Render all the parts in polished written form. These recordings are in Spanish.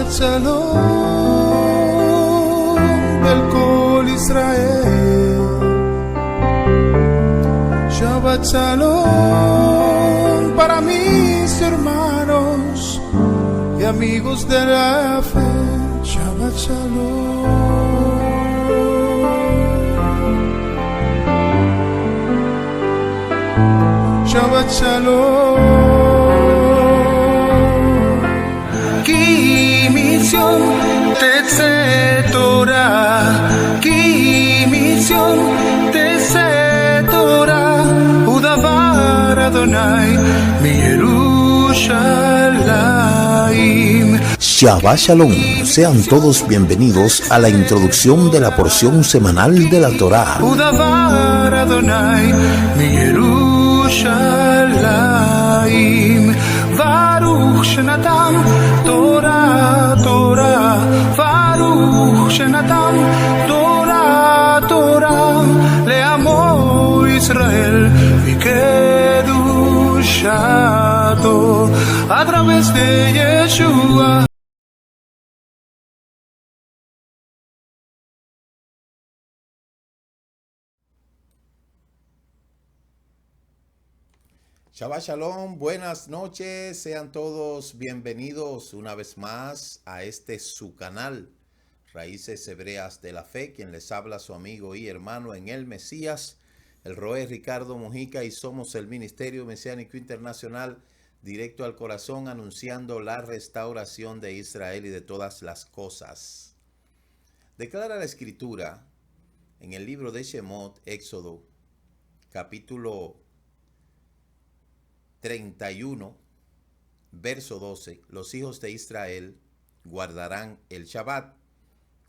Shabbat Shalom, el Kol Israel. Shabbat Shalom para mis hermanos y amigos de la fe. Shabbat Shalom. Shabbat Shalom. Ki misión Tetze Torah, Ki misión Tetze Torah, Udavar Adonai mi Yerushalayim. Shabbat Shalom, sean todos bienvenidos a la introducción de la porción semanal de la Torá. Udavar Adonai mi Yerushalayim. Baruch Shenatam Torah Torah, Baruch Shenatam Torah Torah, Leamo Israel Vikedushato, a través de Yeshua. Shabbat Shalom, buenas noches, sean todos bienvenidos una vez más a su canal, Raíces Hebreas de la Fe, quien les habla su amigo y hermano en el Mesías, el Roé Ricardo Mojica, y somos el Ministerio Mesiánico Internacional, directo al corazón, anunciando la restauración de Israel y de todas las cosas. Declara la Escritura en el libro de Shemot, Éxodo, capítulo 31, verso 12, los hijos de Israel guardarán el Shabbat,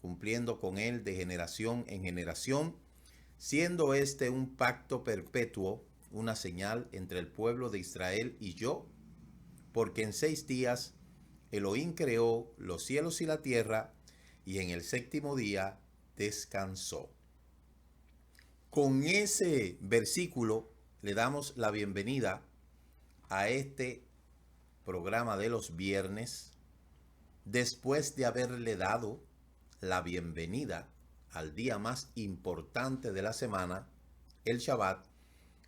cumpliendo con él de generación en generación, siendo este un pacto perpetuo, una señal entre el pueblo de Israel y yo, porque en 6 días Elohim creó los cielos y la tierra, y en el 7º día descansó. Con ese versículo le damos la bienvenida a este programa de los viernes, después de haberle dado la bienvenida al día más importante de la semana, el Shabbat.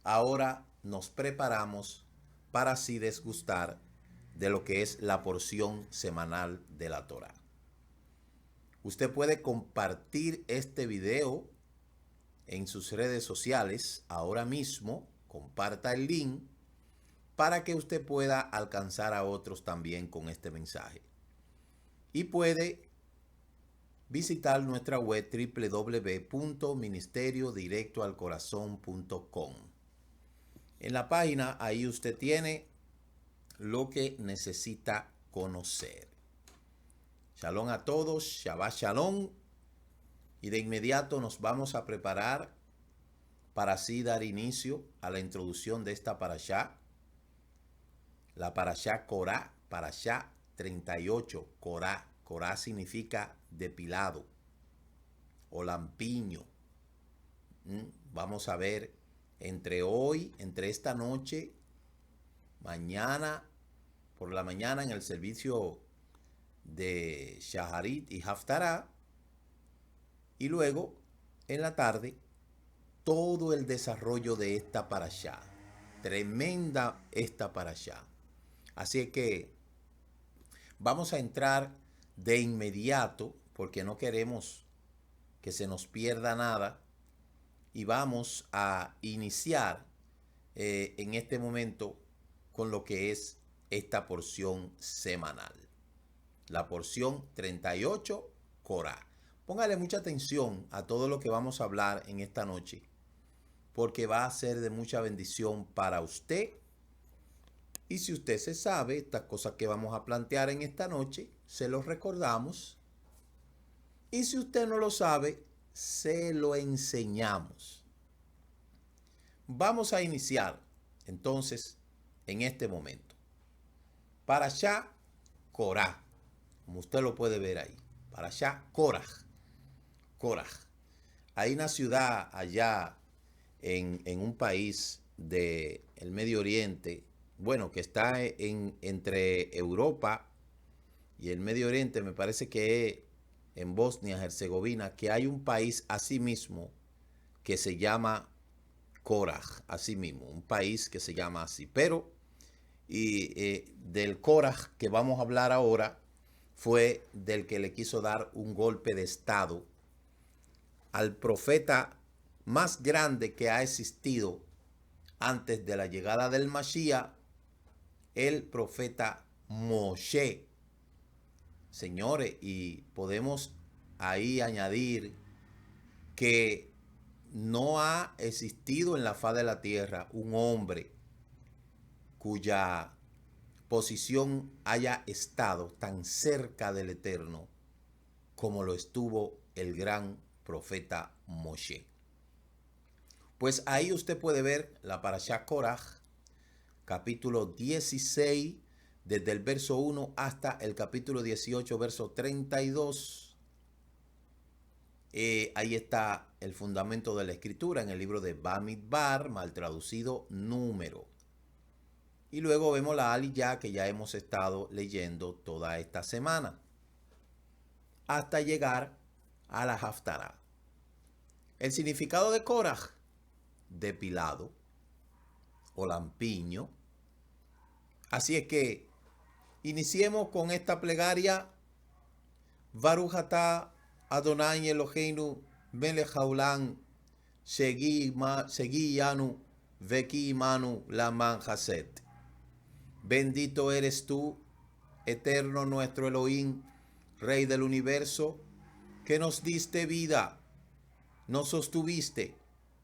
Ahora nos preparamos para así degustar de lo que es la porción semanal de la Torá. Usted puede compartir este video en sus redes sociales ahora mismo. Comparta el link para que usted pueda alcanzar a otros también con este mensaje. Y puede visitar nuestra web www.ministeriodirectoalcorazon.com. En la página ahí usted tiene lo que necesita conocer. Shalom a todos, Shabbat Shalom. Y de inmediato nos vamos a preparar para así dar inicio a la introducción de esta parashá. La parashá Korah, parashá 38, Korah. Korah significa depilado o lampiño. Vamos a ver entre esta noche, mañana, por la mañana en el servicio de Shaharit y Haftarah, y luego en la tarde todo el desarrollo de esta parashá. Tremenda esta parashá. Así que vamos a entrar de inmediato porque no queremos que se nos pierda nada, y vamos a iniciar en este momento con lo que es esta porción semanal. La porción 38, Korah. Póngale mucha atención a todo lo que vamos a hablar en esta noche, porque va a ser de mucha bendición para usted. Y si usted se sabe estas cosas que vamos a plantear en esta noche, se los recordamos. Y si usted no lo sabe, se lo enseñamos. Vamos a iniciar entonces en este momento. Parashá Korah, como usted lo puede ver ahí. Parashá Korah. Korah. Hay una ciudad allá en un país del Medio Oriente, bueno, que está entre Europa y el Medio Oriente, me parece que es en Bosnia, Herzegovina, que hay un país así mismo que se llama Koraj, así mismo, un país que se llama así. Pero del Koraj que vamos a hablar ahora fue del que le quiso dar un golpe de estado al profeta más grande que ha existido antes de la llegada del Mashiach, el profeta Moshe. Señores, y podemos ahí añadir que no ha existido en la faz de la tierra un hombre cuya posición haya estado tan cerca del Eterno como lo estuvo el gran profeta Moshe. Pues ahí usted puede ver la Parashá Koraj, capítulo 16, desde el verso 1 hasta el capítulo 18, verso 32. Ahí está el fundamento de la escritura en el libro de Bamidbar, mal traducido número. Y luego vemos la Aliyá que ya hemos estado leyendo toda esta semana, hasta llegar a la Haftará. El significado de Koraj: depilado o lampiño. Así es que iniciemos con esta plegaria. Baruch atah Adonai Eloheinu melech haolam shegi yanu veki imanu laman hased. Bendito eres tú, eterno nuestro Elohim, Rey del universo, que nos diste vida, nos sostuviste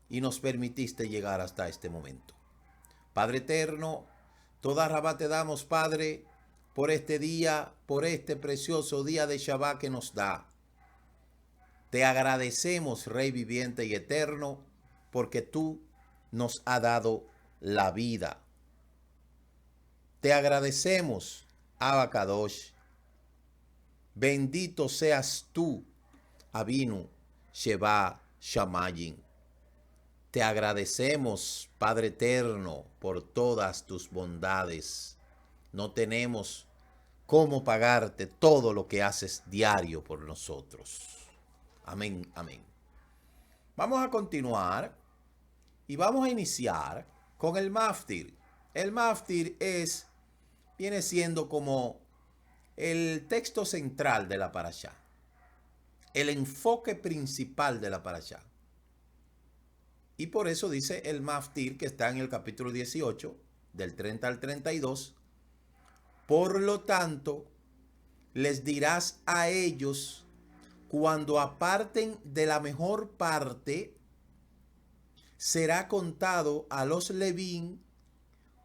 y nos permitiste llegar hasta este momento. Padre eterno, toda rabá te damos, Padre, por este día, por este precioso día de Shabbat que nos da. Te agradecemos, Rey viviente y eterno, porque tú nos has dado la vida. Te agradecemos, Abba Kadosh. Bendito seas tú, Avinu Sheba Shamayim. Te agradecemos, Padre eterno, por todas tus bondades. No tenemos cómo pagarte todo lo que haces diario por nosotros. Amén, amén. Vamos a continuar y vamos a iniciar con el Maftir. El Maftir viene siendo como el texto central de la Parashá, el enfoque principal de la Parashá. Y por eso dice el Maftir, que está en el capítulo 18, del 30 al 32. Por lo tanto, les dirás a ellos, cuando aparten de la mejor parte, será contado a los levín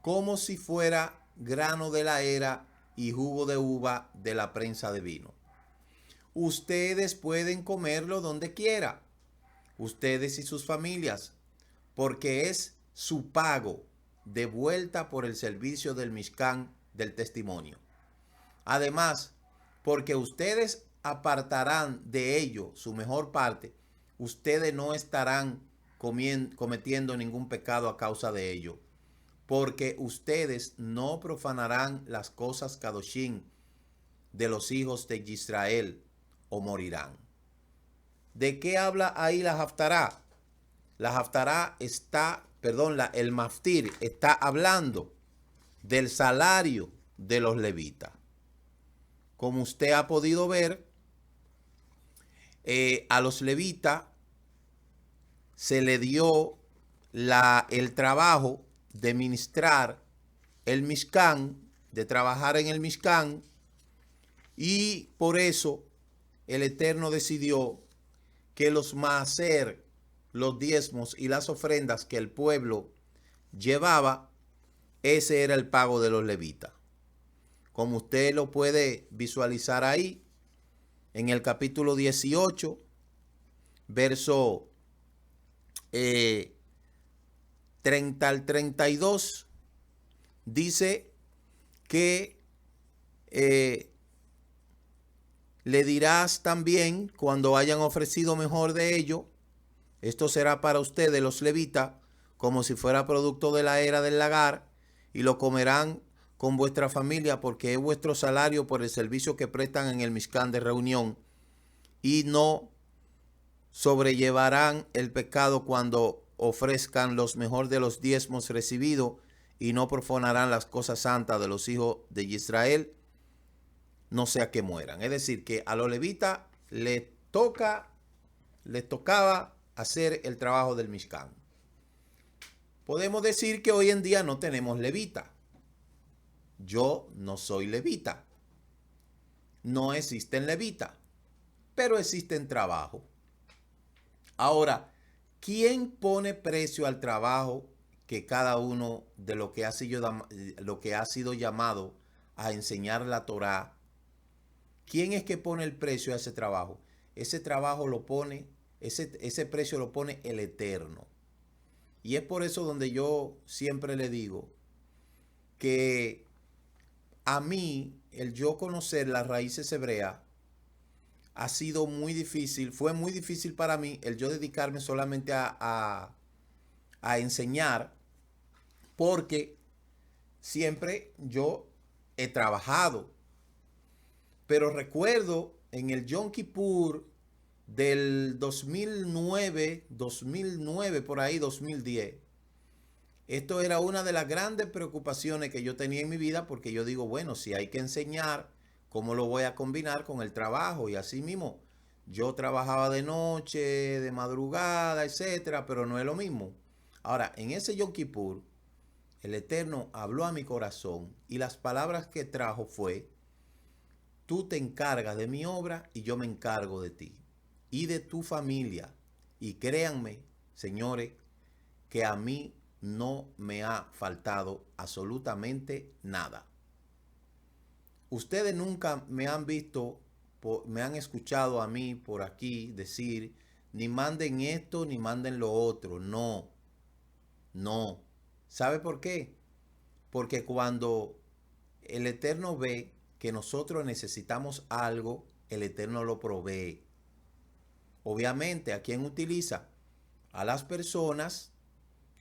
como si fuera grano de la era y jugo de uva de la prensa de vino. Ustedes pueden comerlo donde quiera, ustedes y sus familias, porque es su pago de vuelta por el servicio del Mishkan del testimonio. Además, porque ustedes apartarán de ello su mejor parte, ustedes no estarán cometiendo ningún pecado a causa de ello, porque ustedes no profanarán las cosas kadoshim de los hijos de Israel o morirán. ¿De qué habla ahí la Haftará? La Haftará el Maftir está hablando del salario de los levitas. Como usted ha podido ver, a los levitas se le dio el trabajo de ministrar el Mishkan, de trabajar en el Mishkan, y por eso el Eterno decidió que los maaser, los diezmos y las ofrendas que el pueblo llevaba, ese era el pago de los levitas. Como usted lo puede visualizar ahí, en el capítulo 18, verso 30 al 32, dice que le dirás también, cuando hayan ofrecido mejor de ello, esto será para ustedes los levitas, como si fuera producto de la era del lagar, y lo comerán con vuestra familia, porque es vuestro salario por el servicio que prestan en el Mishkan de reunión, y no sobrellevarán el pecado cuando ofrezcan los mejor de los diezmos recibidos, y no profanarán las cosas santas de los hijos de Israel, no sea que mueran. Es decir, que a los levitas les tocaba hacer el trabajo del Mishkan. Podemos decir que hoy en día no tenemos levita. Yo no soy levita. No existen levitas, pero existen trabajo. Ahora, ¿quién pone precio al trabajo que cada uno de lo que ha sido llamado a enseñar la Torá? ¿Quién es que pone el precio a ese trabajo? Ese trabajo lo pone, ese precio lo pone el Eterno. Y es por eso donde yo siempre le digo que a mí, el yo conocer las raíces hebreas ha sido muy difícil, fue muy difícil para mí el yo dedicarme solamente a enseñar, porque siempre yo he trabajado. Pero recuerdo en el Yom Kippur del 2009, por ahí 2010, esto era una de las grandes preocupaciones que yo tenía en mi vida, porque yo digo, bueno, si hay que enseñar, ¿cómo lo voy a combinar con el trabajo? Y así mismo, yo trabajaba de noche, de madrugada, etcétera, pero no es lo mismo. Ahora, en ese Yom Kippur, el Eterno habló a mi corazón y las palabras que trajo fue: tú te encargas de mi obra y yo me encargo de ti y de tu familia. Y créanme, señores, que a mí no me ha faltado absolutamente nada. Ustedes nunca me han visto, me han escuchado a mí por aquí decir, ni manden esto, ni manden lo otro. No, no. ¿Sabe por qué? Porque cuando el Eterno ve que nosotros necesitamos algo, el Eterno lo provee. Obviamente, ¿a quién utiliza? A las personas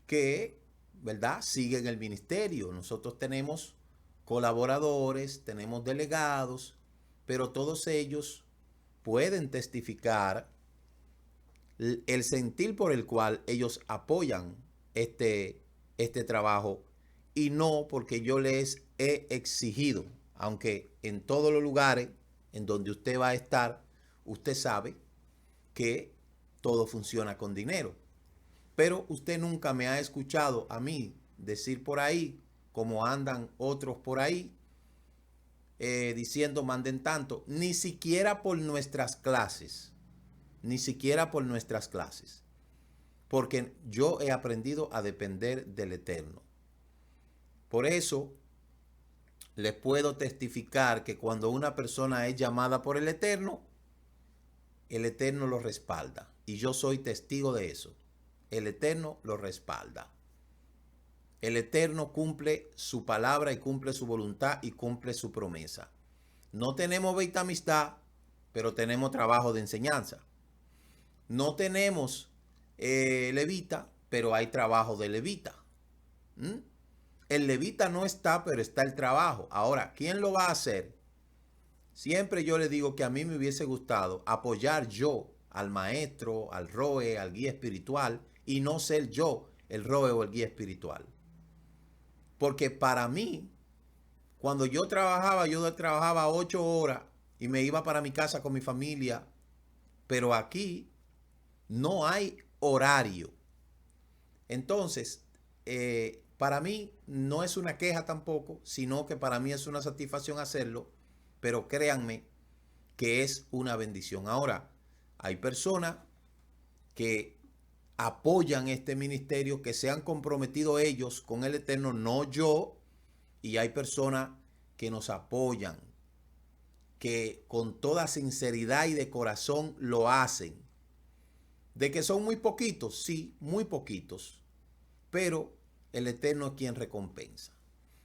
que, ¿verdad?, siguen el ministerio. Nosotros tenemos colaboradores, tenemos delegados, pero todos ellos pueden testificar el sentir por el cual ellos apoyan este trabajo, y no porque yo les he exigido. Aunque en todos los lugares en donde usted va a estar, usted sabe que todo funciona con dinero. Pero usted nunca me ha escuchado a mí decir por ahí, como andan otros por ahí, diciendo manden tanto, ni siquiera por nuestras clases. Ni siquiera por nuestras clases. Porque yo he aprendido a depender del Eterno. Por eso les puedo testificar que cuando una persona es llamada por el Eterno lo respalda. Y yo soy testigo de eso. El Eterno lo respalda. El Eterno cumple su palabra y cumple su voluntad y cumple su promesa. No tenemos Beit Amistad, pero tenemos trabajo de enseñanza. No tenemos levita, pero hay trabajo de levita. El levita no está, pero está el trabajo. Ahora, ¿quién lo va a hacer? Siempre yo le digo que a mí me hubiese gustado apoyar yo al maestro, al roe, al guía espiritual, y no ser yo el roe o el guía espiritual. Porque para mí, cuando yo trabajaba 8 horas y me iba para mi casa con mi familia, pero aquí no hay horario. Entonces, para mí no es una queja tampoco, sino que para mí es una satisfacción hacerlo, pero créanme que es una bendición. Ahora, hay personas que apoyan este ministerio, que se han comprometido ellos con el Eterno, no yo, y hay personas que nos apoyan, que con toda sinceridad y de corazón lo hacen. De que son muy poquitos, sí, muy poquitos, pero el Eterno es quien recompensa.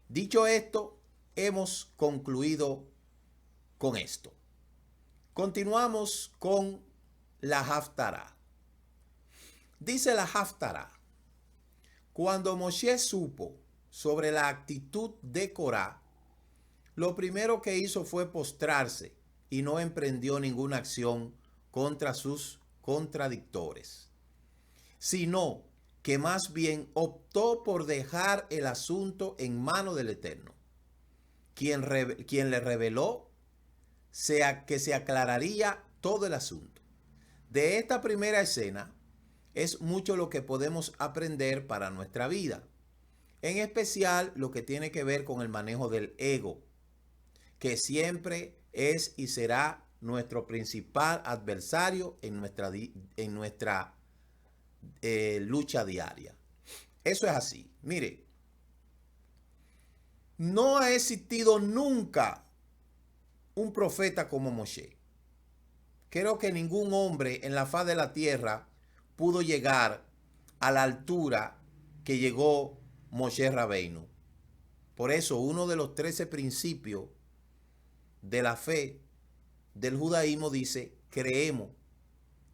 Dicho esto, hemos concluido con esto. Continuamos con la Haftará. Dice la Haftará: cuando Moshe supo sobre la actitud de Corá, lo primero que hizo fue postrarse y no emprendió ninguna acción contra sus contradictores, sino que más bien optó por dejar el asunto en manos del Eterno, quien le reveló que se aclararía todo el asunto. De esta primera escena es mucho lo que podemos aprender para nuestra vida, en especial lo que tiene que ver con el manejo del ego, que siempre es y será nuestro principal adversario en nuestra lucha diaria. Eso es así. Mire, no ha existido nunca un profeta como Moshe. Creo que ningún hombre en la faz de la tierra pudo llegar a la altura que llegó Moshe Rabbeinu. Por eso, uno de los 13 principios de la fe del judaísmo dice: creemos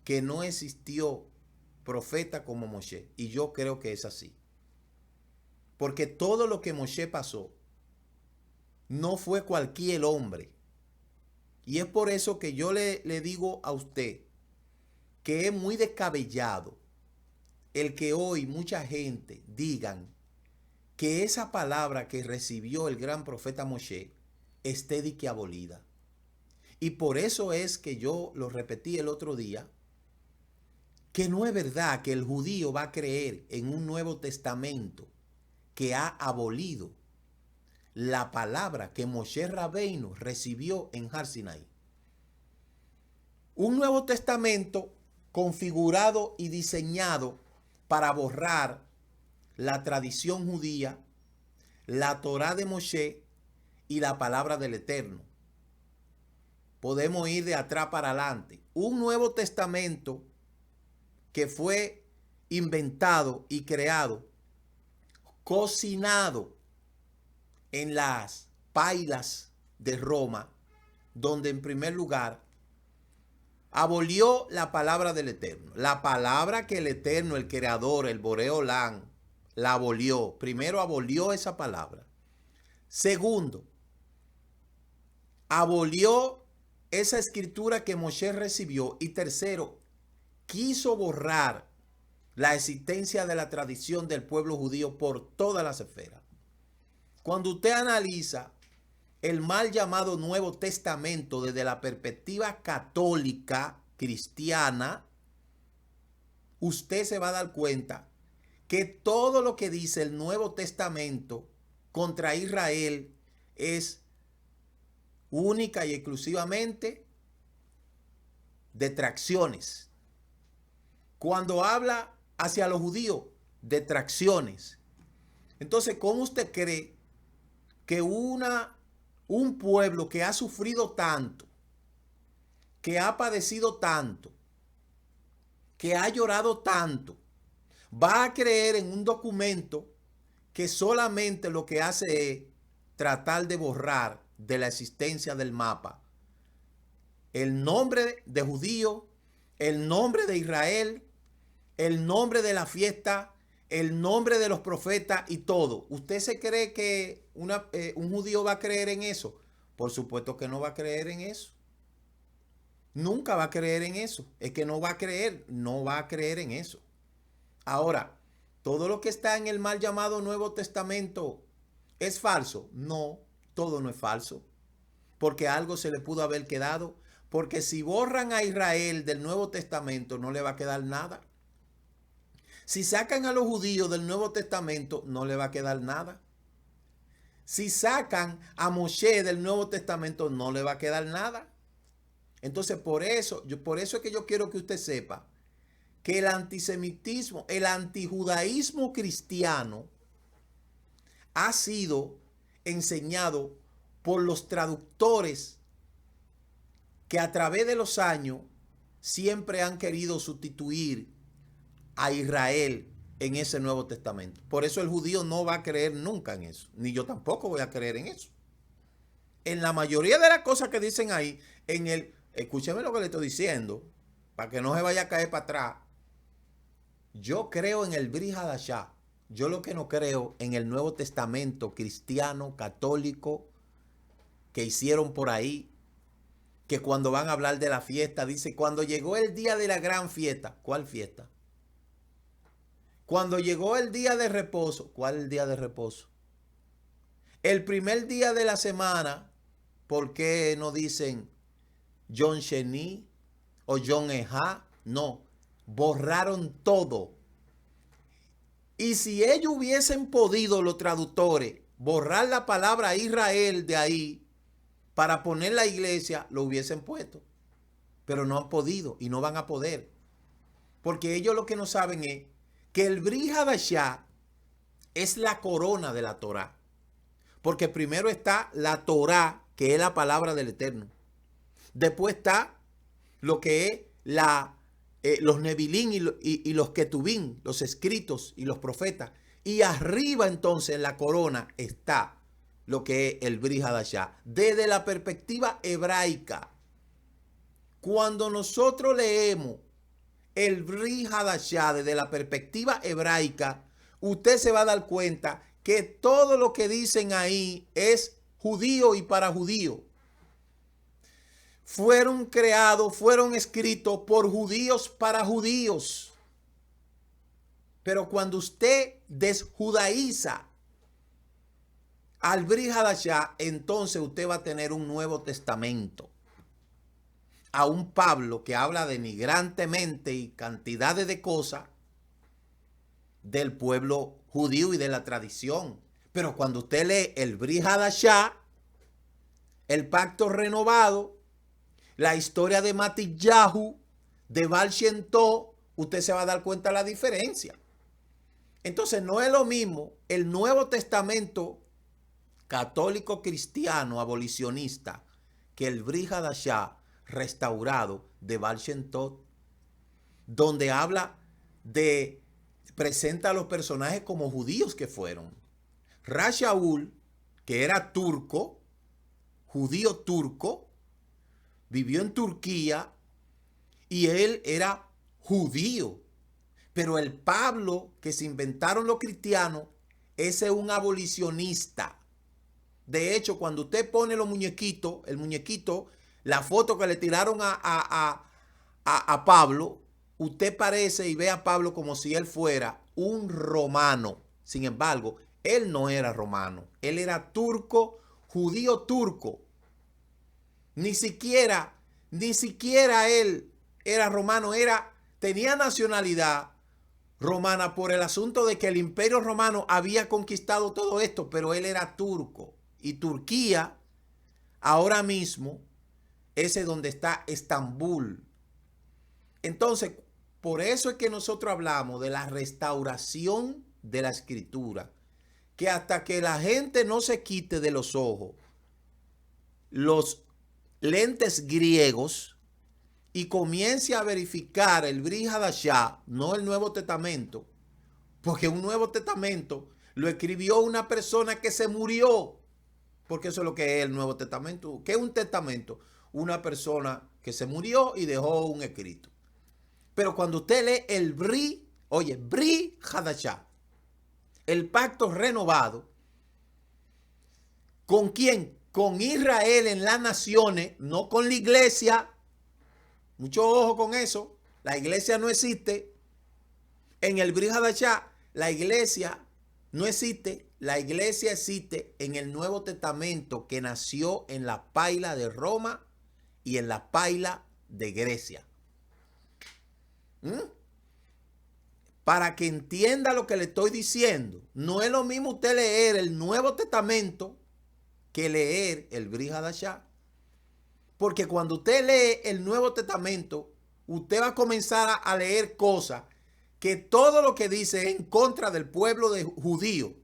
que no existió profeta como Moshe. Y yo creo que es así. Porque todo lo que Moshe pasó no fue cualquier hombre. Y es por eso que yo le digo a usted que es muy descabellado el que hoy mucha gente digan que esa palabra que recibió el gran profeta Moshe esté de que abolida. Y por eso es que yo lo repetí el otro día, que no es verdad que el judío va a creer en un Nuevo Testamento que ha abolido la palabra que Moshe Rabbeinu recibió en Har Sinai. Un Nuevo Testamento configurado y diseñado para borrar la tradición judía, la Torá de Moshe y la palabra del Eterno. Podemos ir de atrás para adelante. Un Nuevo Testamento que fue inventado y creado, cocinado en las pailas de Roma, donde en primer lugar abolió la palabra del Eterno. La palabra que el Eterno, el Creador, el Boreolán, la abolió. Primero abolió esa palabra. Segundo, abolió esa escritura que Moshe recibió. Y tercero, quiso borrar la existencia de la tradición del pueblo judío por todas las esferas. Cuando usted analiza el mal llamado Nuevo Testamento desde la perspectiva católica cristiana, usted se va a dar cuenta que todo lo que dice el Nuevo Testamento contra Israel es única y exclusivamente detracciones. Cuando habla hacia los judíos, detracciones. Entonces, ¿cómo usted cree que un pueblo que ha sufrido tanto, que ha padecido tanto, que ha llorado tanto, va a creer en un documento que solamente lo que hace es tratar de borrar de la existencia del mapa el nombre de judío, el nombre de Israel, el nombre de la fiesta, el nombre de los profetas y todo? ¿Usted se cree que un judío va a creer en eso? Por supuesto que no va a creer en eso. Nunca va a creer en eso. Es que no va a creer en eso. Ahora, ¿todo lo que está en el mal llamado Nuevo Testamento es falso? No, todo no es falso. Porque algo se le pudo haber quedado. Porque si borran a Israel del Nuevo Testamento, no le va a quedar nada. Si sacan a los judíos del Nuevo Testamento, no le va a quedar nada. Si sacan a Moshe del Nuevo Testamento, no le va a quedar nada. Entonces, por eso es que yo quiero que usted sepa que el antisemitismo, el antijudaísmo cristiano ha sido enseñado por los traductores que a través de los años siempre han querido sustituir a Israel en ese Nuevo Testamento. Por eso el judío no va a creer nunca en eso. Ni yo tampoco voy a creer en eso. En la mayoría de las cosas que dicen ahí, escúcheme lo que le estoy diciendo, para que no se vaya a caer para atrás. Yo creo en el Brit Hadashah. Yo lo que no creo en el Nuevo Testamento cristiano, católico, que hicieron por ahí, que cuando van a hablar de la fiesta, dice, cuando llegó el día de la gran fiesta. ¿Cuál fiesta? Cuando llegó el día de reposo. ¿Cuál es el día de reposo? El primer día de la semana. ¿Por qué no dicen John Sheni o John Eja? No, borraron todo. Y si ellos hubiesen podido, los traductores, borrar la palabra Israel de ahí para poner la iglesia, lo hubiesen puesto. Pero no han podido y no van a poder. Porque ellos lo que no saben es que el Brit Hadashah es la corona de la Torá. Porque primero está la Torá, que es la palabra del Eterno. Después está lo que es los Nebilín y los Ketubín, los escritos y los profetas. Y arriba entonces en la corona está lo que es el Brit Hadashah. Desde la perspectiva hebraica, cuando nosotros leemos el Brit Hadashah desde la perspectiva hebraica, usted se va a dar cuenta que todo lo que dicen ahí es judío y para judío. Fueron creados, fueron escritos por judíos para judíos. Pero cuando usted desjudaiza al Brit Hadashah, entonces usted va a tener un Nuevo Testamento. A un Pablo que habla denigrantemente y cantidades de cosas del pueblo judío y de la tradición. Pero cuando usted lee el Brit Hadashah, el pacto renovado, la historia de Matillahu, de Baal Shem Tov, usted se va a dar cuenta de la diferencia. Entonces no es lo mismo el Nuevo Testamento católico cristiano abolicionista que el Brit Hadashah restaurado de Baal Shem Tov, donde habla de, presenta a los personajes como judíos que fueron. Rashaul, que era turco, judío turco, vivió en Turquía y él era judío. Pero el Pablo que se inventaron los cristianos, ese es un abolicionista. De hecho, cuando usted pone los muñequitos, el muñequito, la foto que le tiraron a Pablo, usted parece y ve a Pablo como si él fuera un romano. Sin embargo, él no era romano. Él era turco, judío turco. Ni siquiera él era romano, tenía nacionalidad romana por el asunto de que el Imperio Romano había conquistado todo esto, pero él era turco. Y Turquía, ahora mismo, ese es donde está Estambul. Entonces, por eso es que nosotros hablamos de la restauración de la escritura. Que hasta que la gente no se quite de los ojos los lentes griegos y comience a verificar el Brit Hadashah, no el Nuevo Testamento, porque un Nuevo Testamento lo escribió una persona que se murió, porque eso es lo que es el Nuevo Testamento. ¿Qué es un testamento? Una persona que se murió y dejó un escrito. Pero cuando usted lee el Brit Hadashah, el pacto renovado, ¿con quién? Con Israel en las naciones, no con la iglesia. Mucho ojo con eso. La iglesia no existe. En el Brit Hadashah, la iglesia no existe. La iglesia existe en el Nuevo Testamento que nació en la paila de Roma y en la paila de Grecia. Para que entienda lo que le estoy diciendo. No es lo mismo usted leer el Nuevo Testamento que leer el Brit Hadashah. Porque cuando usted lee el Nuevo Testamento, usted va a comenzar a leer cosas que todo lo que dice es en contra del pueblo de judío,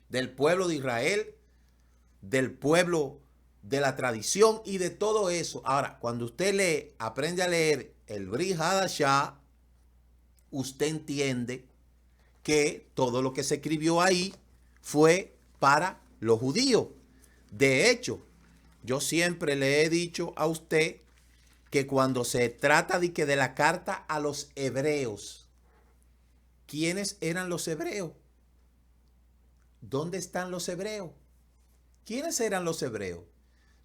del pueblo de Israel, del pueblo de la tradición y de todo eso. Ahora, cuando usted lee, aprende a leer el Brit Hadashah, usted entiende que todo lo que se escribió ahí fue para los judíos. De hecho, yo siempre le he dicho a usted que cuando se trata de la carta a los hebreos, ¿quiénes eran los hebreos? ¿Dónde están los hebreos? ¿Quiénes eran los hebreos?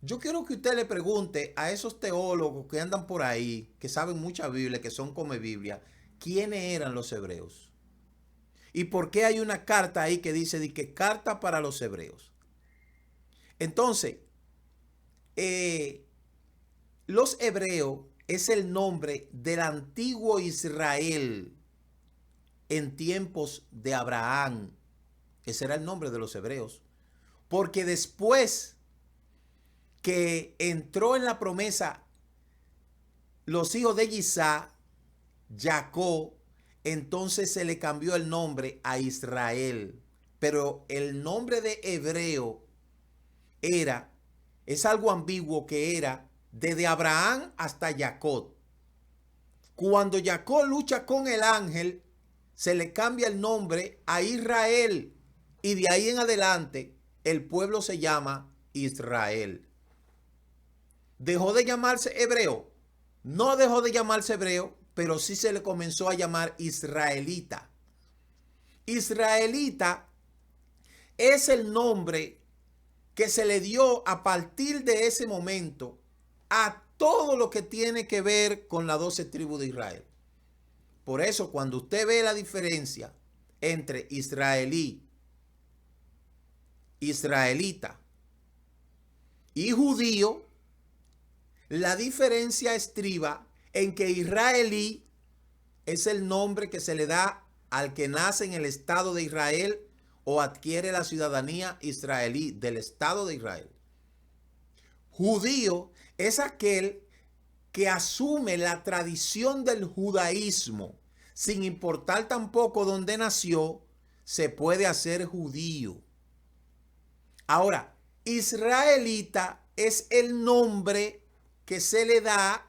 Yo quiero que usted le pregunte a esos teólogos que andan por ahí, que saben mucha Biblia, que son come Biblia, ¿quiénes eran los hebreos? ¿Y por qué hay una carta ahí que dice de que carta para los hebreos? Entonces, los hebreos es el nombre del antiguo Israel en tiempos de Abraham. Ese era el nombre de los hebreos. Porque después que entró en la promesa los hijos de Isaac, Jacob, entonces se le cambió el nombre a Israel. Pero el nombre de hebreo es algo ambiguo, que era desde Abraham hasta Jacob. Cuando Jacob lucha con el ángel, se le cambia el nombre a Israel. Y de ahí en adelante, el pueblo se llama Israel. ¿Dejó de llamarse hebreo? No dejó de llamarse hebreo, pero sí se le comenzó a llamar israelita. Israelita es el nombre que se le dio a partir de ese momento a todo lo que tiene que ver con las 12 tribus de Israel. Por eso, cuando usted ve la diferencia entre israelí, israelita y judío, la diferencia estriba en que israelí es el nombre que se le da al que nace en el Estado de Israel o adquiere la ciudadanía israelí del Estado de Israel. Judío es aquel que asume la tradición del judaísmo, sin importar tampoco dónde nació, se puede hacer judío. Ahora, israelita es el nombre que se le da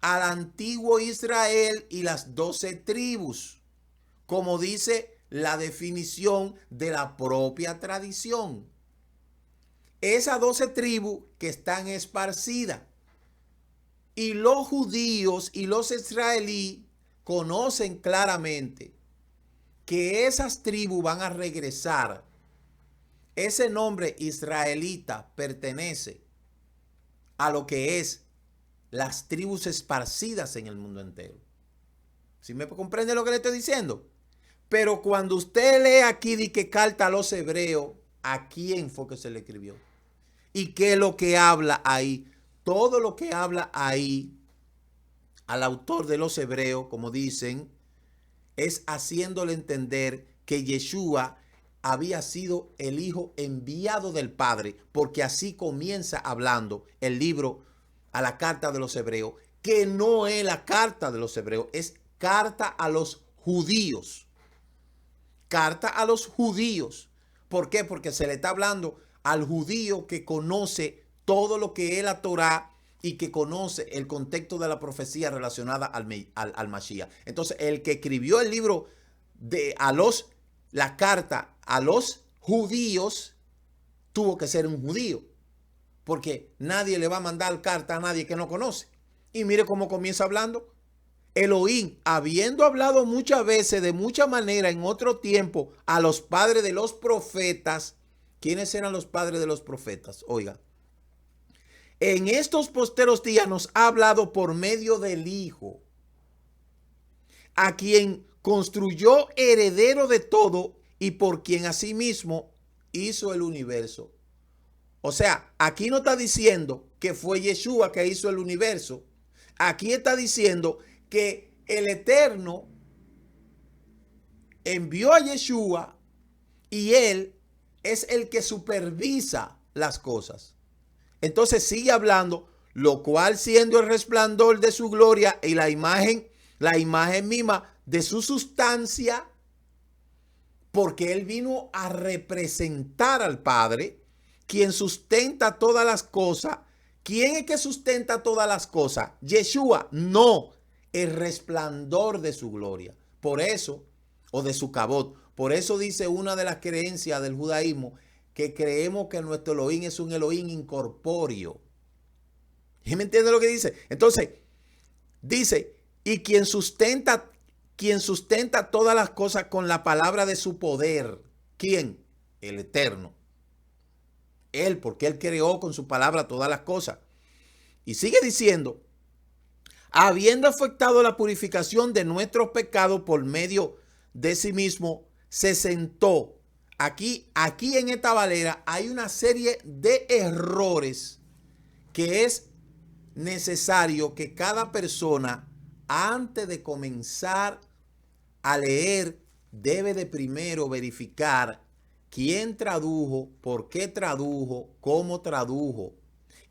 al antiguo Israel y las 12 tribus, como dice la definición de la propia tradición. Esas 12 tribus que están esparcidas. Y los judíos y los israelíes conocen claramente que esas tribus van a regresar. Ese nombre israelita pertenece a lo que es las tribus esparcidas en el mundo entero. ¿Sí me comprende lo que le estoy diciendo? Pero cuando usted lee aquí de que carta a los hebreos, ¿a quién fue que se le escribió? ¿Y qué es lo que habla ahí? Todo lo que habla ahí al autor de los hebreos, como dicen, es haciéndole entender que Yeshua había sido el hijo enviado del Padre, porque así comienza hablando el libro a la carta de los hebreos, que no es la carta de los hebreos, es carta a los judíos. Carta a los judíos. ¿Por qué? Porque se le está hablando al judío que conoce todo lo que es la Torá y que conoce el contexto de la profecía relacionada al Mashiach. Entonces, el que escribió el libro la carta a los judíos tuvo que ser un judío, porque nadie le va a mandar carta a nadie que no conoce. Y mire cómo comienza hablando. Elohim, habiendo hablado muchas veces, de mucha manera, en otro tiempo, a los padres de los profetas. ¿Quiénes eran los padres de los profetas? Oiga, en estos posteros días nos ha hablado por medio del Hijo, a quien construyó heredero de todo y por quien asimismo hizo el universo. O sea, aquí no está diciendo que fue Yeshua que hizo el universo. Aquí está diciendo que el Eterno envió a Yeshua y él es el que supervisa las cosas. Entonces sigue hablando, lo cual siendo el resplandor de su gloria y la imagen misma de su sustancia, porque él vino a representar al Padre, quien sustenta todas las cosas. ¿Quién es que sustenta todas las cosas? Yeshua, no, el resplandor de su gloria. Por eso, o de su cabot. Por eso dice una de las creencias del judaísmo, que creemos que nuestro Elohim es un Elohim incorpóreo. ¿Sí me entiende lo que dice? Entonces, dice, y quien sustenta todas las cosas con la palabra de su poder. ¿Quién? El Eterno. Él, porque Él creó con su palabra todas las cosas. Y sigue diciendo, habiendo afectado la purificación de nuestros pecados por medio de sí mismo, se sentó. Aquí en esta Valera hay una serie de errores que es necesario que cada persona, antes de comenzar a leer, debe de primero verificar quién tradujo, por qué tradujo, cómo tradujo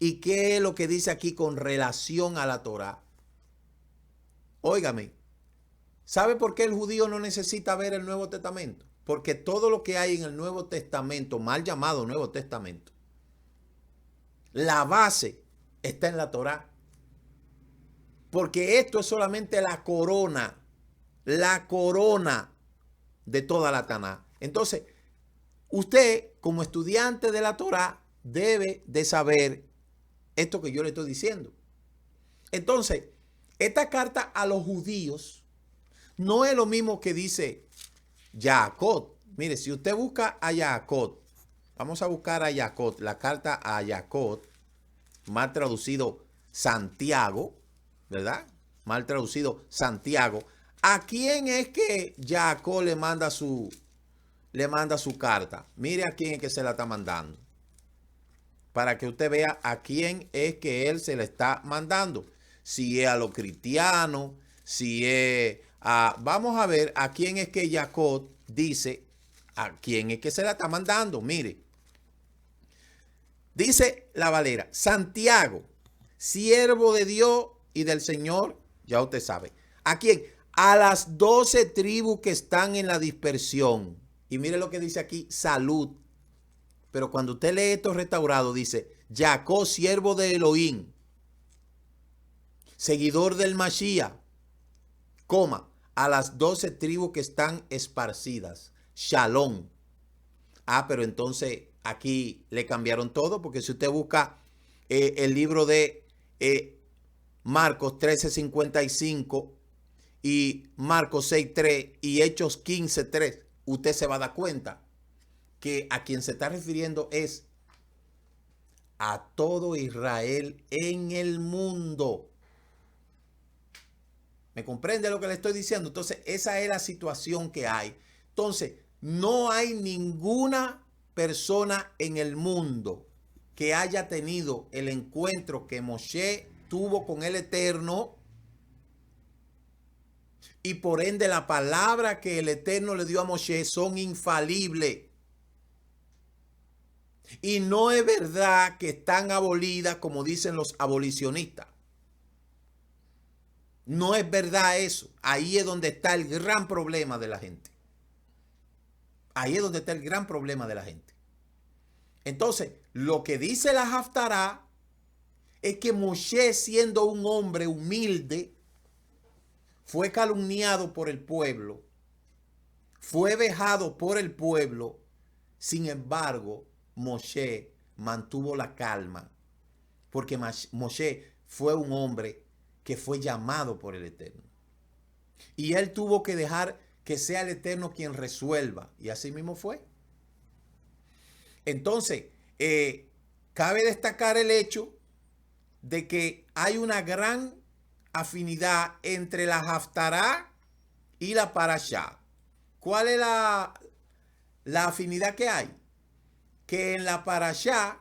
y qué es lo que dice aquí con relación a la Torá. Óigame, ¿sabe por qué el judío no necesita ver el Nuevo Testamento? Porque todo lo que hay en el Nuevo Testamento, mal llamado Nuevo Testamento, la base está en la Torá. Porque esto es solamente la corona de toda la Taná. Entonces, usted como estudiante de la Torá debe de saber esto que yo le estoy diciendo. Entonces, esta carta a los judíos no es lo mismo que dice Jacob. Mire, si usted busca a Jacob, vamos a buscar a Jacob, la carta a Jacob, mal traducido Santiago, ¿verdad? Mal traducido Santiago. ¿A quién es que Jacob le manda su carta? Mire a quién es que se la está mandando. Para que usted vea a quién es que él se le está mandando. Si es a los cristianos, si es a... Vamos a ver a quién es que Jacob dice, a quién es que se la está mandando. Mire. Dice la Valera, Santiago, siervo de Dios y del Señor, ya usted sabe. ¿A quién? A las 12 tribus que están en la dispersión. Y mire lo que dice aquí, salud. Pero cuando usted lee esto restaurado, dice, Jacob, siervo de Elohim, seguidor del Mashiach, coma, a las 12 tribus que están esparcidas. Shalom. Ah, pero entonces aquí le cambiaron todo, porque si usted busca el libro de Marcos 13:55 y Marcos 6:3 y Hechos 15:3, usted se va a dar cuenta que a quien se está refiriendo es a todo Israel en el mundo. ¿Me comprende lo que le estoy diciendo? Entonces, esa es la situación que hay. Entonces, no hay ninguna persona en el mundo que haya tenido el encuentro que Moshe tuvo con el Eterno y por ende la palabra que el Eterno le dio a Moshe son infalibles. Y no es verdad que están abolidas como dicen los abolicionistas. No es verdad eso. Ahí es donde está el gran problema de la gente. Ahí es donde está el gran problema de la gente. Entonces, lo que dice la Haftará es que Moshe, siendo un hombre humilde, fue calumniado por el pueblo, fue vejado por el pueblo. Sin embargo, Moshe mantuvo la calma, porque Moshe fue un hombre que fue llamado por el Eterno. Y él tuvo que dejar que sea el Eterno quien resuelva. Y así mismo fue. Entonces, cabe destacar el hecho de que hay una gran afinidad entre la Haftará y la Parashá. ¿Cuál es la afinidad que hay? Que en la Parashá,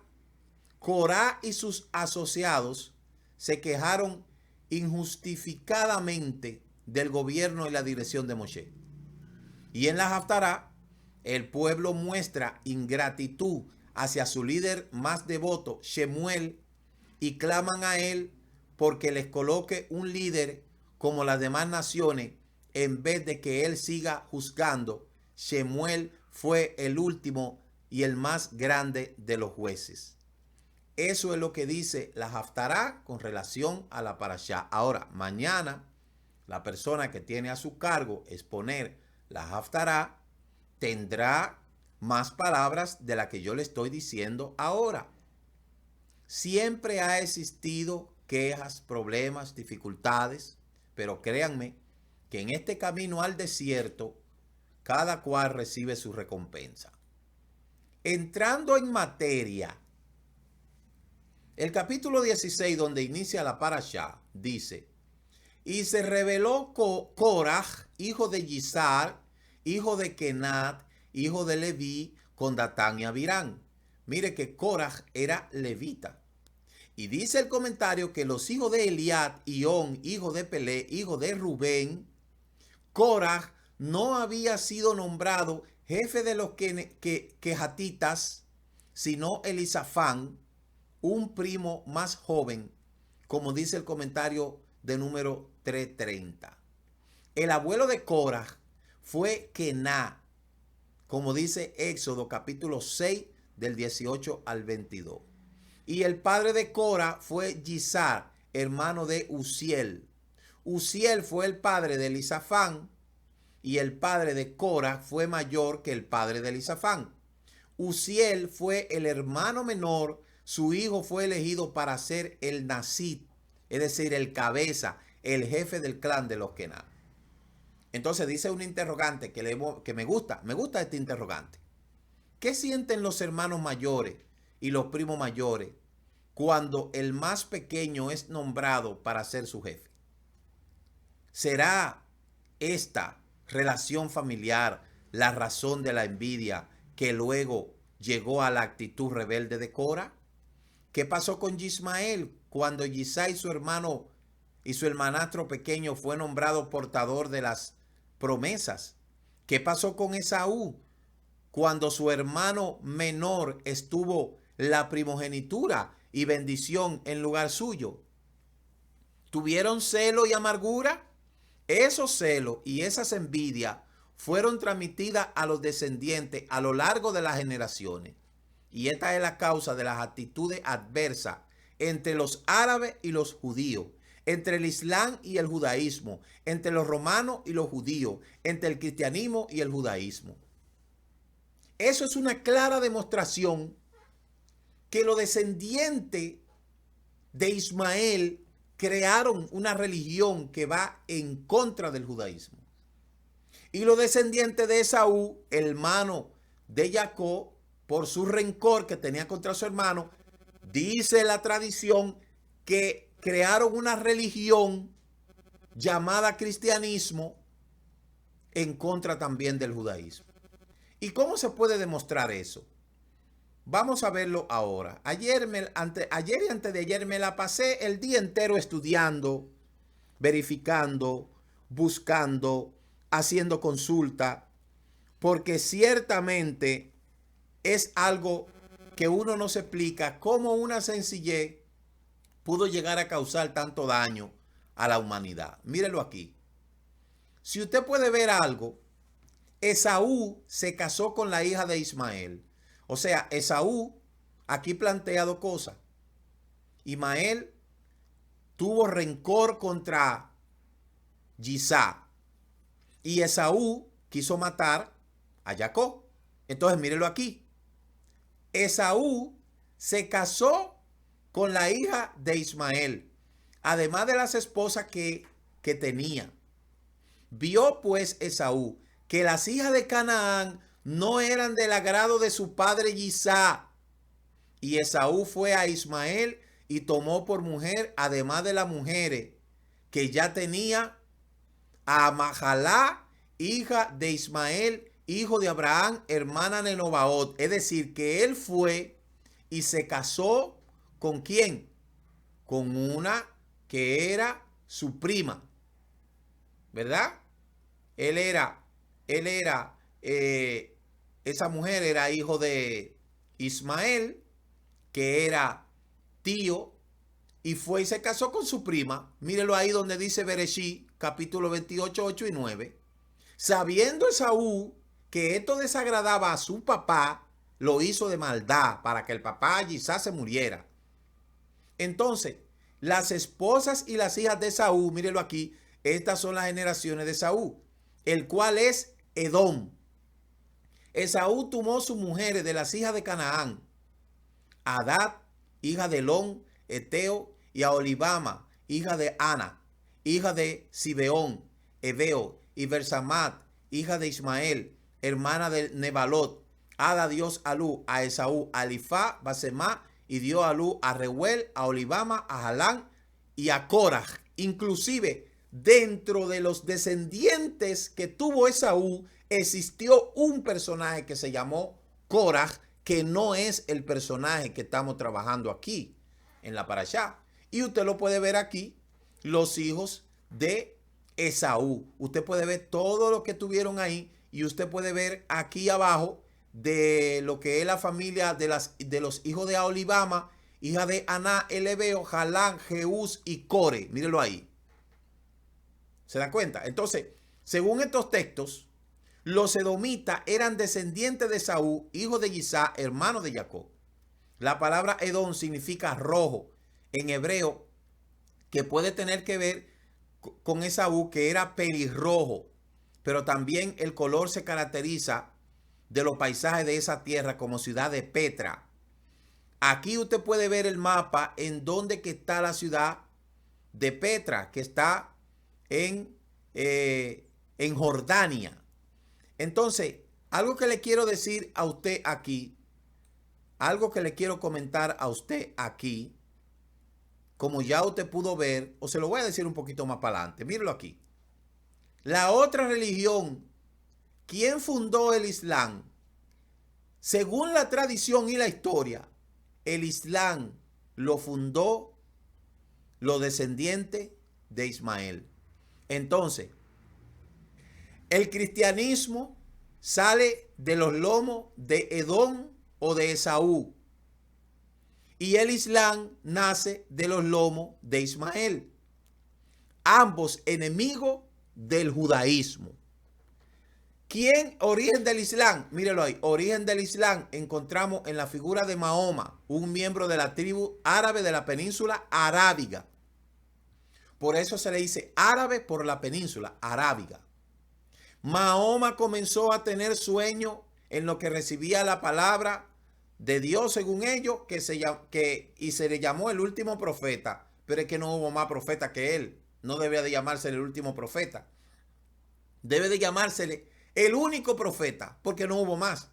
Corá y sus asociados se quejaron injustificadamente del gobierno y la dirección de Moshe. Y en la Haftará, el pueblo muestra ingratitud hacia su líder más devoto, Shemuel, y claman a él porque les coloque un líder como las demás naciones en vez de que él siga juzgando. Shemuel fue el último y el más grande de los jueces. Eso es lo que dice la Haftará con relación a la Parashá. Ahora, mañana, la persona que tiene a su cargo exponer la Haftará tendrá más palabras de las que yo le estoy diciendo ahora. Siempre ha existido quejas, problemas, dificultades, pero créanme que en este camino al desierto, cada cual recibe su recompensa. Entrando en materia, El capítulo 16, donde inicia la parashá, dice: y se rebeló Coraj, hijo de Yizar, hijo de Kenat, hijo de Leví, con Datán y Abirán. Mire que Coraj era levita. Y dice el comentario que los hijos de Eliad, Ión, hijo de Pelé, hijo de Rubén, Coraj no había sido nombrado jefe de los quejatitas, sino Elisafán, un primo más joven, como dice el comentario de número 330. El abuelo de Coraj fue Kená, como dice Éxodo capítulo 6 del 18 al 22. Y el padre de Cora fue Yizar, hermano de Uziel. Uziel fue el padre de Elisafán, y el padre de Cora fue mayor que el padre de Elisafán. Uziel fue el hermano menor, su hijo fue elegido para ser el Nasid, es decir, el cabeza, el jefe del clan de los Kená. Entonces dice un interrogante que me gusta este interrogante. ¿Qué sienten los hermanos mayores y los primos mayores cuando el más pequeño es nombrado para ser su jefe? ¿Será esta relación familiar la razón de la envidia que luego llegó a la actitud rebelde de Cora? ¿Qué pasó con Ismael cuando Yisai y su hermano y su hermanastro pequeño fue nombrado portador de las promesas? ¿Qué pasó con Esaú cuando su hermano menor estuvo la primogenitura y bendición en lugar suyo? ¿Tuvieron celo y amargura? Esos celos y esas envidias fueron transmitidas a los descendientes a lo largo de las generaciones. Y esta es la causa de las actitudes adversas entre los árabes y los judíos, entre el Islam y el judaísmo, entre los romanos y los judíos, entre el cristianismo y el judaísmo. Eso es una clara demostración que los descendientes de Ismael crearon una religión que va en contra del judaísmo. Y los descendientes de Esaú, hermano de Jacob, por su rencor que tenía contra su hermano, dice la tradición que crearon una religión llamada cristianismo en contra también del judaísmo. ¿Y cómo se puede demostrar eso? Vamos a verlo ahora. Ayer y antes de ayer me la pasé el día entero estudiando, verificando, buscando, haciendo consulta, porque ciertamente es algo que uno no se explica cómo una sencillez pudo llegar a causar tanto daño a la humanidad. Mírelo aquí. Si usted puede ver algo, Esaú se casó con la hija de Ismael. O sea, Esaú aquí plantea dos cosas. Ismael tuvo rencor contra Yisá y Esaú quiso matar a Jacob. Entonces, mírelo aquí. Esaú se casó con la hija de Ismael, además de las esposas que tenía. Vio pues Esaú que las hijas de Canaán no eran del agrado de su padre Yisá. Y Esaú fue a Ismael y tomó por mujer, además de las mujeres que ya tenía, a Mahalá, hija de Ismael, hijo de Abraham, hermana de Nebaot. Es decir, que él fue y se casó ¿con quién? Con una que era su prima, ¿verdad? Esa mujer era hijo de Ismael, que era tío, y fue y se casó con su prima. Mírelo ahí donde dice Bereshit, capítulo 28, 8 y 9. Sabiendo Esaú que esto desagradaba a su papá, lo hizo de maldad para que el papá quizás se muriera. Entonces, las esposas y las hijas de Esaú, mírelo aquí, estas son las generaciones de Esaú, el cual es Edom. Esaú tomó sus mujeres de las hijas de Canaán, Adad, hija de Elón, Eteo, y a Olibama, hija de Ana, hija de Sibeón, Ebeo, y Bersamat, hija de Ismael, hermana de Nebalot, Ada Dios Alú, a Esaú, Alifá, Basemá, y dio a luz a Reuel, a Olibama, a Jalán y a Coraj. Inclusive, dentro de los descendientes que tuvo Esaú, existió un personaje que se llamó Coraj, que no es el personaje que estamos trabajando aquí en la parashá. Y usted lo puede ver aquí, los hijos de Esaú. Usted puede ver todo lo que tuvieron ahí y usted puede ver aquí abajo de lo que es la familia de los hijos de Aholibama, hija de Aná, Elebeo, Jalán, Jeús y Core. Mírenlo ahí. ¿Se dan cuenta? Entonces, según estos textos, los edomitas eran descendientes de Esaú, hijo de Isaac, hermano de Jacob. La palabra Edom significa rojo en hebreo, que puede tener que ver con Esaú, que era pelirrojo, pero también el color se caracteriza de los paisajes de esa tierra como ciudad de Petra. Aquí usted puede ver el mapa en donde que está la ciudad de Petra, que está en Jordania. Entonces, algo que le quiero decir a usted aquí, algo que le quiero comentar a usted aquí, como ya usted pudo ver, o se lo voy a decir un poquito más para adelante. Míralo aquí. La otra religión, ¿quién fundó el Islam? Según la tradición y la historia, el Islam lo fundó los descendientes de Ismael. Entonces, el cristianismo sale de los lomos de Edom o de Esaú. Y el Islam nace de los lomos de Ismael. Ambos enemigos del judaísmo. ¿Quién? Origen del Islam. Mírelo ahí. Origen del Islam encontramos en la figura de Mahoma, un miembro de la tribu árabe de la península arábiga. Por eso se le dice árabe por la península arábiga. Mahoma comenzó a tener sueño en lo que recibía la palabra de Dios, según ellos, y se le llamó el último profeta. Pero es que no hubo más profeta que él. No debe de llamársele el último profeta. Debe de llamársele el único profeta, porque no hubo más.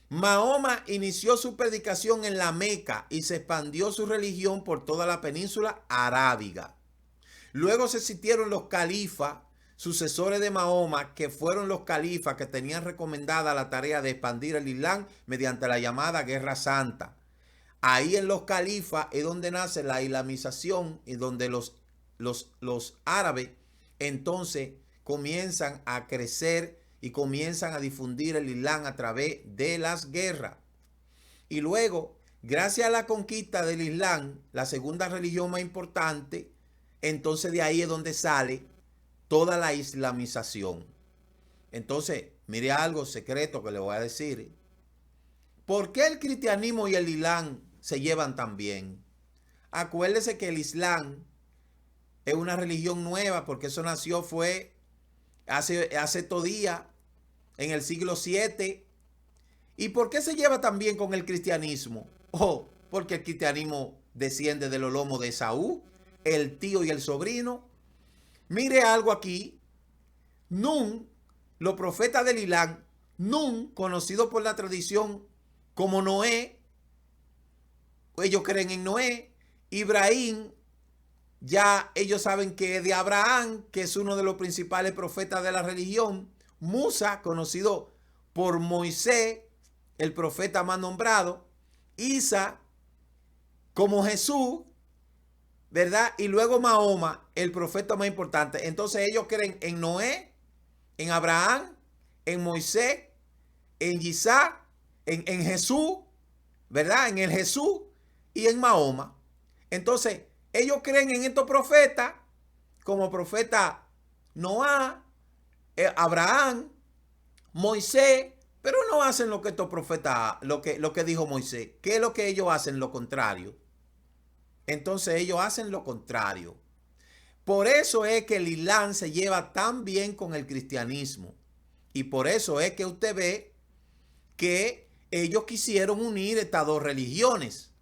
Mahoma inició su predicación en la Meca y se expandió su religión por toda la península arábiga. Luego se existieron los califas, sucesores de Mahoma, que fueron los califas que tenían recomendada la tarea de expandir el Islam mediante la llamada Guerra Santa. Ahí en los califas es donde nace la islamización y donde los árabes entonces comienzan a crecer y comienzan a difundir el Islam a través de las guerras. Y luego, gracias a la conquista del Islam, la segunda religión más importante, entonces de ahí es donde sale toda la islamización. Entonces, mire algo secreto que le voy a decir. ¿Por qué el cristianismo y el Islam se llevan tan bien? Acuérdese que el Islam es una religión nueva, porque eso nació fue hace todavía en el siglo 7. ¿Y por qué se lleva tan bien con el cristianismo? Oh, porque el cristianismo desciende de los lomos de Esaú, el tío y el sobrino. Mire algo aquí. Nun, los profetas del Islam, Nun, conocido por la tradición como Noé, ellos creen en Noé. Ibrahim, ya ellos saben que es de Abraham, que es uno de los principales profetas de la religión. Musa, conocido por Moisés, el profeta más nombrado. Isa, como Jesús, ¿verdad? Y luego Mahoma, el profeta más importante. Entonces ellos creen en Noé, en Abraham, en Moisés, en Isaac, en Jesús, ¿verdad? En el Jesús y en Mahoma. Entonces ellos creen en estos profetas como profeta Noá, Abraham, Moisés, pero no hacen lo que estos profetas, lo que dijo Moisés. ¿Qué es lo que ellos hacen? Lo contrario. Entonces ellos hacen lo contrario. Por eso es que el Islam se lleva tan bien con el cristianismo. Y por eso es que usted ve que ellos quisieron unir estas dos religiones.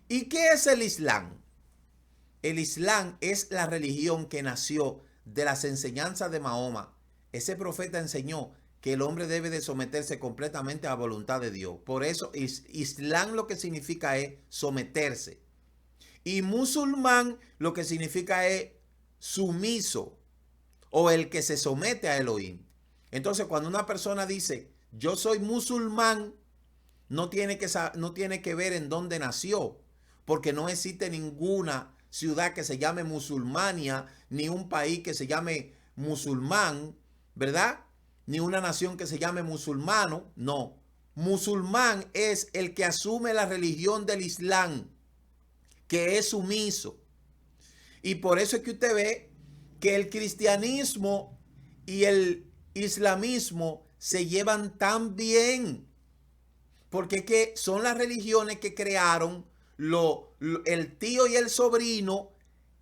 ¿Y qué es el Islam? El Islam es la religión que nació de las enseñanzas de Mahoma. Ese profeta enseñó que el hombre debe de someterse completamente a la voluntad de Dios. Por eso Islam lo que significa es someterse. Y musulmán lo que significa es sumiso o el que se somete a Elohim. Entonces cuando una persona dice yo soy musulmán, no tiene que ver en dónde nació, porque no existe ninguna ciudad que se llame Musulmania, ni un país que se llame musulmán, ¿verdad? Ni una nación que se llame musulmano. No, musulmán es el que asume la religión del Islam, que es sumiso. Y por eso es que usted ve que el cristianismo y el islamismo se llevan tan bien, porque es que son las religiones que crearon el tío y el sobrino,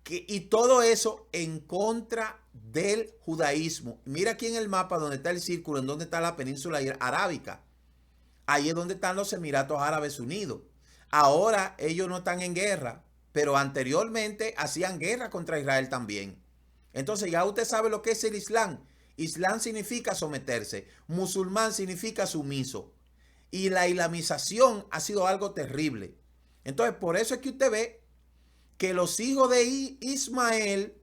y todo eso en contra del judaísmo. Mira aquí en el mapa donde está el círculo, en donde está la península arábica. Ahí es donde están los Emiratos Árabes Unidos. Ahora ellos no están en guerra, pero anteriormente hacían guerra contra Israel también. Entonces ya usted sabe lo que es el Islam. Islam significa someterse. Musulmán significa sumiso. Y la islamización ha sido algo terrible. Entonces por eso es que usted ve que los hijos de Ismael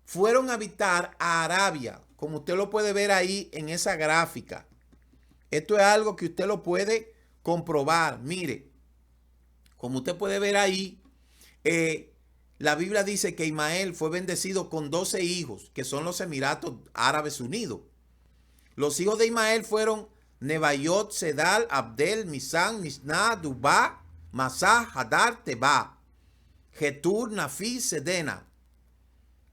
fueron a habitar a Arabia, como usted lo puede ver ahí en esa gráfica. Esto es algo que usted lo puede comprobar. Mire, como usted puede ver ahí, la Biblia dice que Ismael fue bendecido con 12 hijos, que son los Emiratos Árabes Unidos. Los hijos de Ismael fueron Nebayot, Sedal, Abdel, Misán, Misná, Dubá, Masá, Hadar, Tebá, Getur, Nafí, Sedena.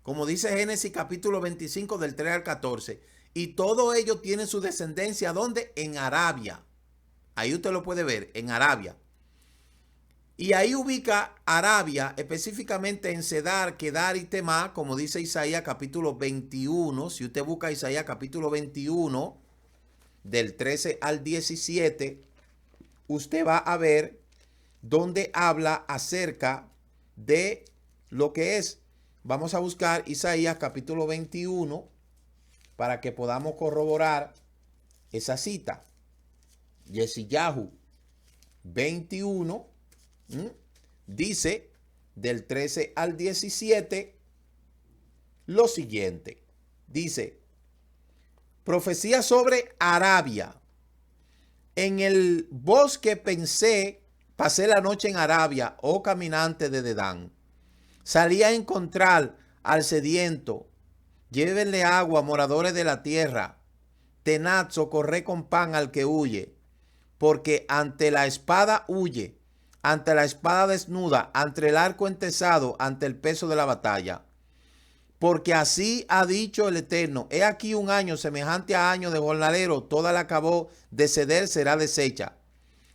Como dice Génesis capítulo 25 del 3 al 14. Y todo ello tiene su descendencia, ¿dónde? En Arabia. Ahí usted lo puede ver, en Arabia. Y ahí ubica Arabia específicamente en Sedar, Kedar y Temá, como dice Isaías capítulo 21. Si usted busca Isaías capítulo 21, del 13 al 17, usted va a ver donde habla acerca de lo que es. Vamos a buscar Isaías capítulo 21 para que podamos corroborar esa cita. Yeshayahu 21 dice del 13 al 17 lo siguiente. Dice, profecía sobre Arabia. En el bosque pasé la noche en Arabia, oh caminante de Dedán. Salí a encontrar al sediento. Llévenle agua, moradores de la tierra. Tenad, socorré con pan al que huye. Porque ante la espada huye, ante la espada desnuda, ante el arco entesado, ante el peso de la batalla. Porque así ha dicho el Eterno, he aquí un año semejante a año de jornalero, toda la acabó de ceder será deshecha.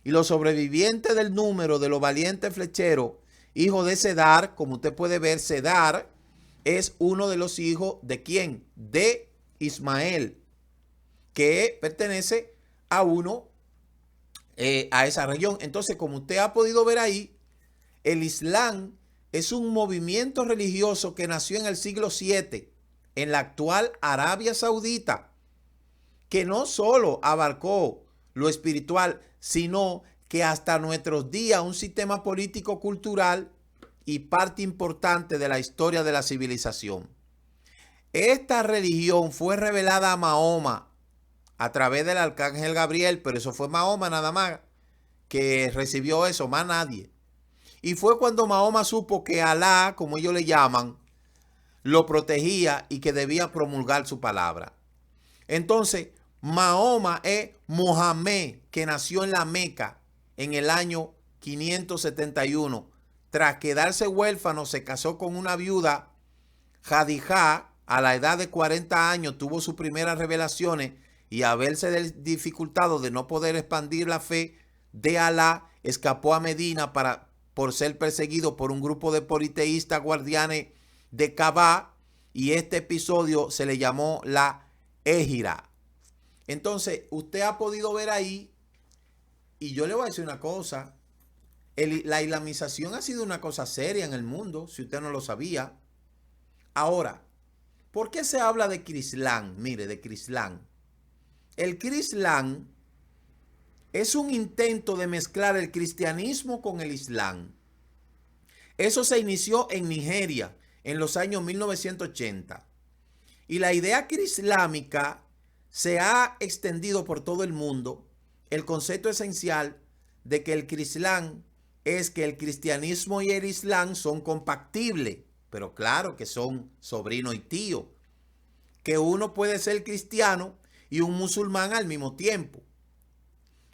Y los sobrevivientes del número de los valientes flecheros, hijo de Sedar, como usted puede ver, Sedar es uno de los hijos de ¿quién? De Ismael, que pertenece a a esa región. Entonces, como usted ha podido ver ahí, el Islam es un movimiento religioso que nació en el siglo VII, en la actual Arabia Saudita, que no solo abarcó lo espiritual, sino que hasta nuestros días un sistema político cultural y parte importante de la historia de la civilización. Esta religión fue revelada a Mahoma a través del arcángel Gabriel, pero eso fue Mahoma nada más que recibió eso, más nadie. Y fue cuando Mahoma supo que Alá, como ellos le llaman, lo protegía y que debía promulgar su palabra. Entonces, Mahoma es Mohamed, que nació en la Meca en el año 571. Tras quedarse huérfano, se casó con una viuda, Jadijá. A la edad de 40 años tuvo sus primeras revelaciones y a verse dificultado de no poder expandir la fe de Alá, escapó a Medina por ser perseguido por un grupo de politeístas guardianes de Kaaba, y este episodio se le llamó la Égira. Entonces, usted ha podido ver ahí, y yo le voy a decir una cosa, la islamización ha sido una cosa seria en el mundo, si usted no lo sabía. Ahora, ¿por qué se habla de Crislán? Mire, de Crislán. el Crislán es un intento de mezclar el cristianismo con el Islam. Eso se inició en Nigeria en los años 1980. Y la idea crislámica se ha extendido por todo el mundo. El concepto esencial de que el Crislán es que el cristianismo y el Islam son compatibles, pero claro que son sobrino y tío. Que uno puede ser cristiano y un musulmán al mismo tiempo.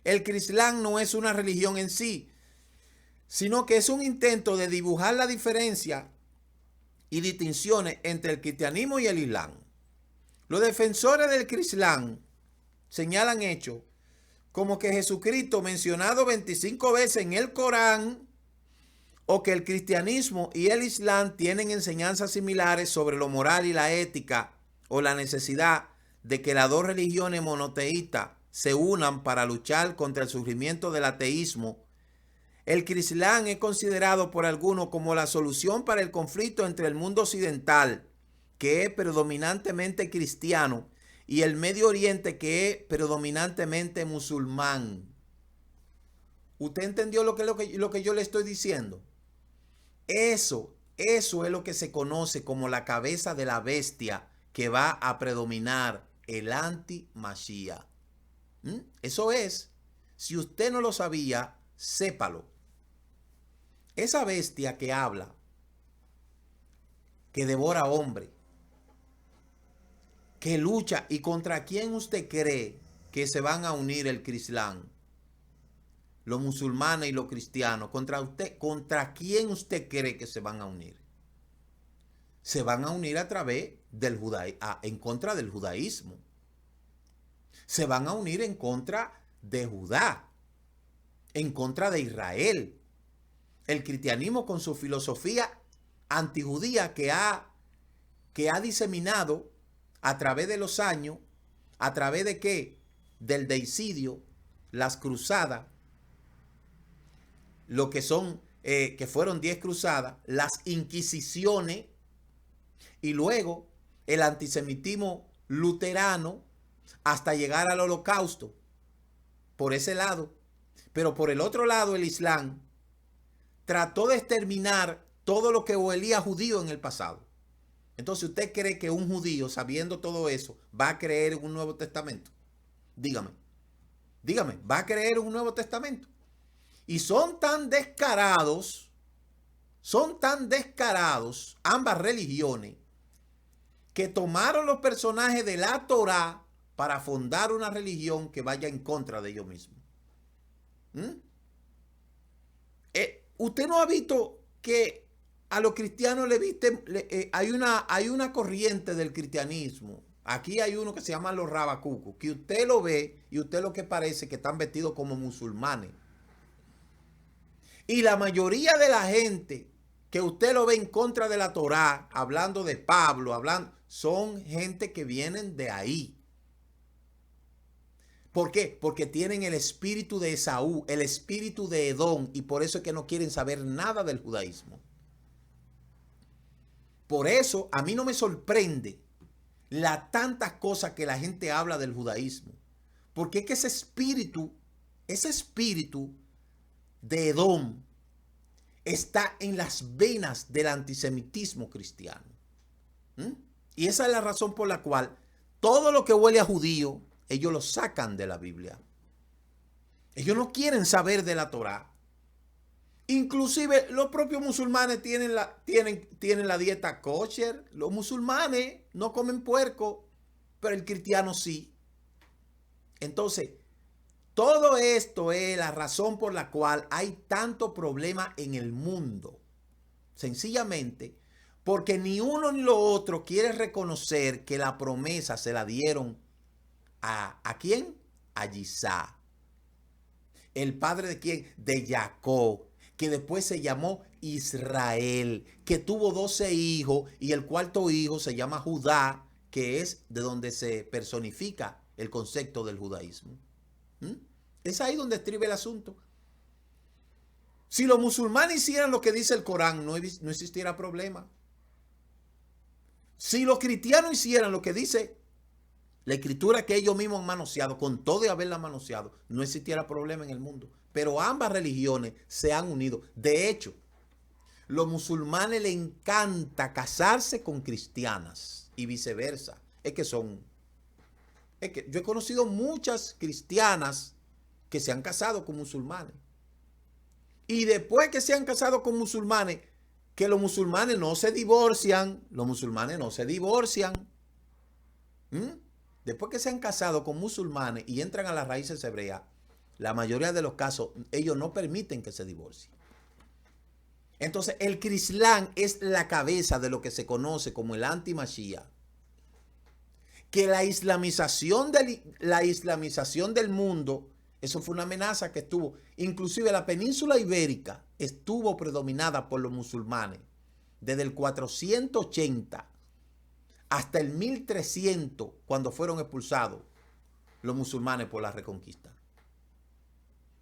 El Crislán no es una religión en sí, sino que es un intento de dibujar la diferencia y distinciones entre el cristianismo y el Islam. Los defensores del Crislán señalan hechos como que Jesucristo, mencionado 25 veces en el Corán, o que el cristianismo y el Islam tienen enseñanzas similares sobre lo moral y la ética, o la necesidad de que las dos religiones monoteístas se unan para luchar contra el surgimiento del ateísmo. El Crislán es considerado por algunos como la solución para el conflicto entre el mundo occidental, que es predominantemente cristiano, y el Medio Oriente, que es predominantemente musulmán. ¿Usted entendió lo que yo le estoy diciendo? Eso es lo que se conoce como la cabeza de la bestia que va a predominar, el anti-Mashiach. Eso es, si usted no lo sabía, sépalo. Esa bestia que habla, que devora hombre, que lucha, y contra quién usted cree que se van a unir el Crislán, los musulmanes y los cristianos, ¿contra quién usted cree que se van a unir? Se van a unir a través del en contra del judaísmo. Se van a unir en contra de Judá, en contra de Israel. El cristianismo, con su filosofía antijudía que ha diseminado a través de los años, ¿a través de qué? Del deicidio, las cruzadas, lo que son, que fueron 10 cruzadas, las inquisiciones, y luego el antisemitismo luterano hasta llegar al holocausto, por ese lado. Pero por el otro lado, el Islam trató de exterminar todo lo que huelía judío en el pasado. Entonces, ¿usted cree que un judío, sabiendo todo eso, va a creer en un Nuevo Testamento? Dígame, ¿va a creer en un Nuevo Testamento? Y son tan descarados ambas religiones, que tomaron los personajes de la Torá para fundar una religión que vaya en contra de ellos mismos. ¿Usted no ha visto que a los cristianos hay una corriente del cristianismo? Aquí hay uno que se llama los rabacucos, que usted lo ve y usted lo que parece que están vestidos como musulmanes. Y la mayoría de la gente que usted lo ve en contra de la Torá, hablando de Pablo, son gente que vienen de ahí. ¿Por qué? Porque tienen el espíritu de Esaú, el espíritu de Edom, y por eso es que no quieren saber nada del judaísmo. Por eso a mí no me sorprende las tantas cosas que la gente habla del judaísmo, porque es que ese espíritu de Edom está en las venas del antisemitismo cristiano. Y esa es la razón por la cual todo lo que huele a judío, ellos lo sacan de la Biblia. Ellos no quieren saber de la Torá. Inclusive los propios musulmanes tienen la dieta kosher. Los musulmanes no comen puerco, pero el cristiano sí. Entonces, todo esto es la razón por la cual hay tanto problema en el mundo. Sencillamente porque ni uno ni lo otro quiere reconocer que la promesa se la dieron ¿a quién? A Isaac. ¿El padre de quién? De Jacob, que después se llamó Israel, que tuvo 12 hijos y el cuarto hijo se llama Judá, que es de donde se personifica el concepto del judaísmo. Es ahí donde estriba el asunto. Si los musulmanes hicieran lo que dice el Corán, no existiera problema. Si los cristianos hicieran lo que dice la escritura que ellos mismos han manoseado, con todo y haberla manoseado, no existiera problema en el mundo. Pero ambas religiones se han unido. De hecho, los musulmanes les encanta casarse con cristianas y viceversa. Es que yo he conocido muchas cristianas que se han casado con musulmanes. Y después que se han casado con musulmanes, que los musulmanes no se divorcian. Después que se han casado con musulmanes y entran a las raíces hebreas, la mayoría de los casos, ellos no permiten que se divorcien. Entonces, el Crislán es la cabeza de lo que se conoce como el anti-Mashiach. Que la islamización del mundo, eso fue una amenaza que estuvo. Inclusive la península ibérica estuvo predominada por los musulmanes desde el 480 hasta el 1300, cuando fueron expulsados los musulmanes por la reconquista.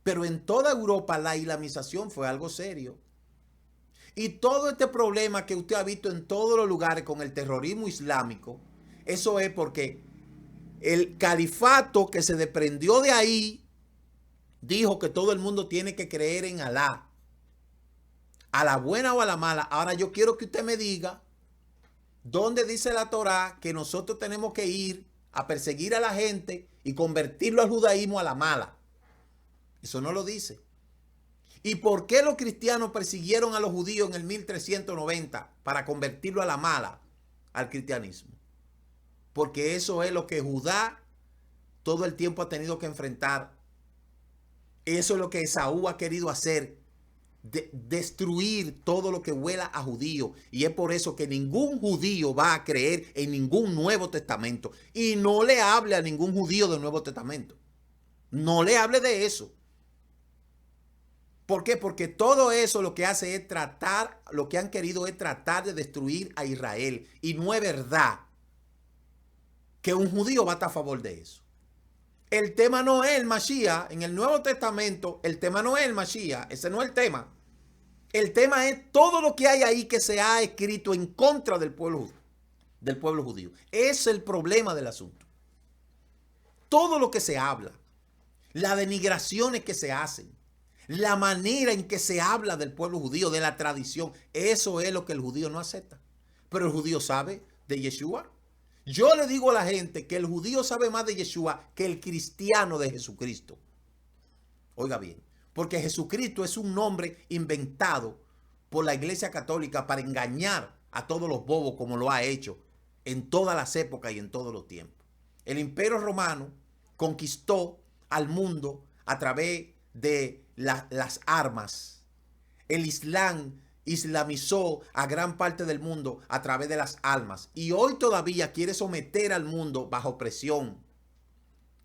Pero en toda Europa la islamización fue algo serio. Y todo este problema que usted ha visto en todos los lugares con el terrorismo islámico, eso es porque el califato que se desprendió de ahí dijo que todo el mundo tiene que creer en Alá, a la buena o a la mala. Ahora yo quiero que usted me diga dónde dice la Torá que nosotros tenemos que ir a perseguir a la gente y convertirlo al judaísmo a la mala. Eso no lo dice. ¿Y por qué los cristianos persiguieron a los judíos en el 1390 para convertirlo a la mala al cristianismo? Porque eso es lo que Judá todo el tiempo ha tenido que enfrentar. Eso es lo que Esaú ha querido hacer, destruir todo lo que huela a judío. Y es por eso que ningún judío va a creer en ningún Nuevo Testamento. Y no le hable a ningún judío del Nuevo Testamento. No le hable de eso. ¿Por qué? Porque todo eso lo que hace es tratar, lo que han querido es tratar de destruir a Israel. Y no es verdad que un judío va a estar a favor de eso. El tema no es el Mashiach. En el Nuevo Testamento, el tema no es el Mashiach. Ese no es el tema. El tema es todo lo que hay ahí que se ha escrito en contra del pueblo judío. Ese es el problema del asunto. Todo lo que se habla, las denigraciones que se hacen, la manera en que se habla del pueblo judío, de la tradición, eso es lo que el judío no acepta. Pero el judío sabe de Yeshua. Yo le digo a la gente que el judío sabe más de Yeshua que el cristiano de Jesucristo. Oiga bien, porque Jesucristo es un nombre inventado por la Iglesia Católica para engañar a todos los bobos, como lo ha hecho en todas las épocas y en todos los tiempos. El Imperio Romano conquistó al mundo a través de las armas. El Islam islamizó a gran parte del mundo a través de las armas. Y hoy todavía quiere someter al mundo bajo presión.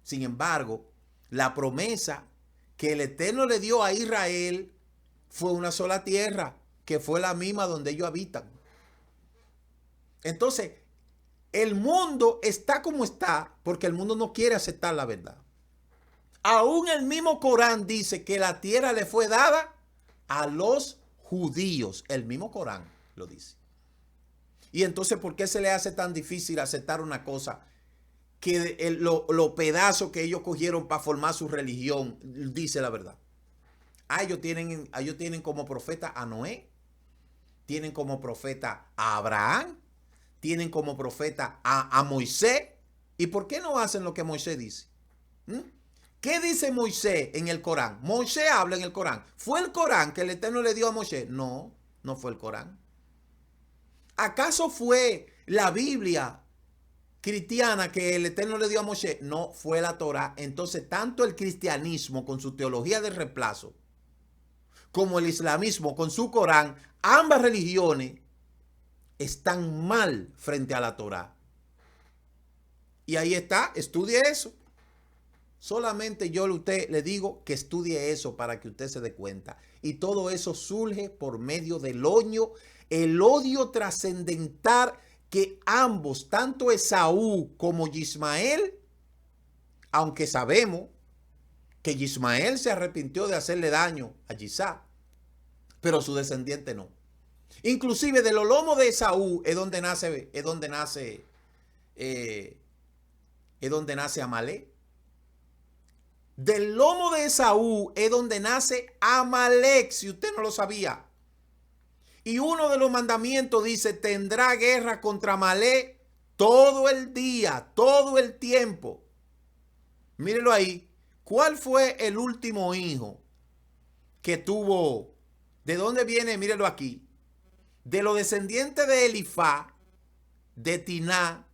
Sin embargo, la promesa que el Eterno le dio a Israel fue una sola tierra, que fue la misma donde ellos habitan. Entonces, el mundo está como está porque el mundo no quiere aceptar la verdad. Aún el mismo Corán dice que la tierra le fue dada a los judíos. El mismo Corán lo dice. Y entonces, ¿por qué se le hace tan difícil aceptar una cosa que los pedazos que ellos cogieron para formar su religión dice la verdad? Ellos tienen como profeta a Noé, tienen como profeta a Abraham, tienen como profeta a Moisés. ¿Y por qué no hacen lo que Moisés dice? ¿Qué dice Moisés en el Corán? Moisés habla en el Corán. ¿Fue el Corán que el Eterno le dio a Moisés? No, no fue el Corán. ¿Acaso fue la Biblia cristiana que el Eterno le dio a Moisés? No, fue la Torá. Entonces, tanto el cristianismo con su teología del reemplazo, como el islamismo con su Corán, ambas religiones están mal frente a la Torá. Y ahí está, estudie eso. Solamente yo a usted le digo que estudie eso para que usted se dé cuenta. Y todo eso surge por medio del odio, el odio trascendental que ambos, tanto Esaú como Ismael, aunque sabemos que Ismael se arrepintió de hacerle daño a Isaac, pero su descendiente no. Inclusive de los lomos de Esaú es donde nace es donde nace Amalek. Del lomo de Esaú es donde nace Amalek, si usted no lo sabía. Y uno de los mandamientos dice, tendrá guerra contra Amalek todo el día, todo el tiempo. Mírenlo ahí. ¿Cuál fue el último hijo que tuvo? ¿De dónde viene? Mírenlo aquí. De los descendientes de Elifá, de Tiná,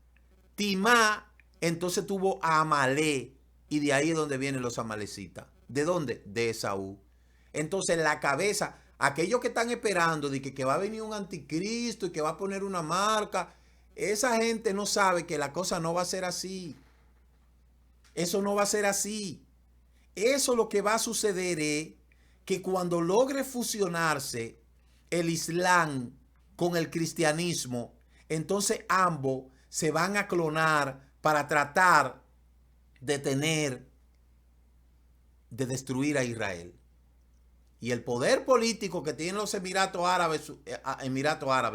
Timá, entonces tuvo a Amalek. Y de ahí es donde vienen los amalecitas. ¿De dónde? De Esaú. Entonces la cabeza, aquellos que están esperando de que va a venir un anticristo y que va a poner una marca, esa gente no sabe que la cosa no va a ser así. Eso no va a ser así. Eso lo que va a suceder es que cuando logre fusionarse el Islam con el cristianismo, entonces ambos se van a clonar para tratar de destruir a Israel. Y el poder político que tienen los Emiratos Árabes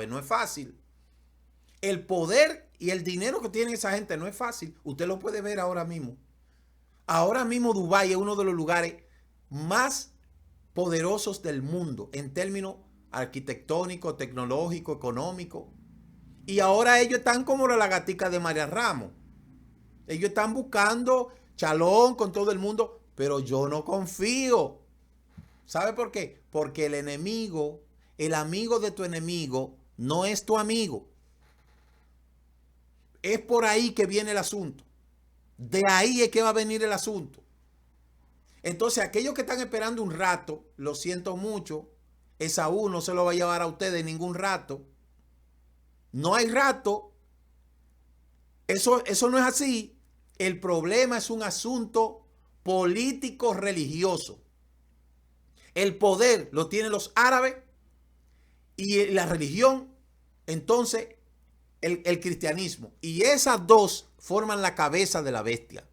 no es fácil. El poder y el dinero que tiene esa gente no es fácil. Usted lo puede ver ahora mismo. Ahora mismo Dubái es uno de los lugares más poderosos del mundo en términos arquitectónicos, tecnológicos, económicos. Y ahora ellos están como la gatica de María Ramos. Ellos están buscando chalón con todo el mundo, pero yo no confío. ¿Sabe por qué? Porque el enemigo, el amigo de tu enemigo, no es tu amigo. Es por ahí que viene el asunto. De ahí es que va a venir el asunto. Entonces, aquellos que están esperando un rato, lo siento mucho, Esaú no se lo va a llevar a ustedes ningún rato. No hay rato. Eso no es así. El problema es un asunto político religioso. El poder lo tienen los árabes y la religión, entonces el cristianismo. Y esas dos forman la cabeza de la bestia.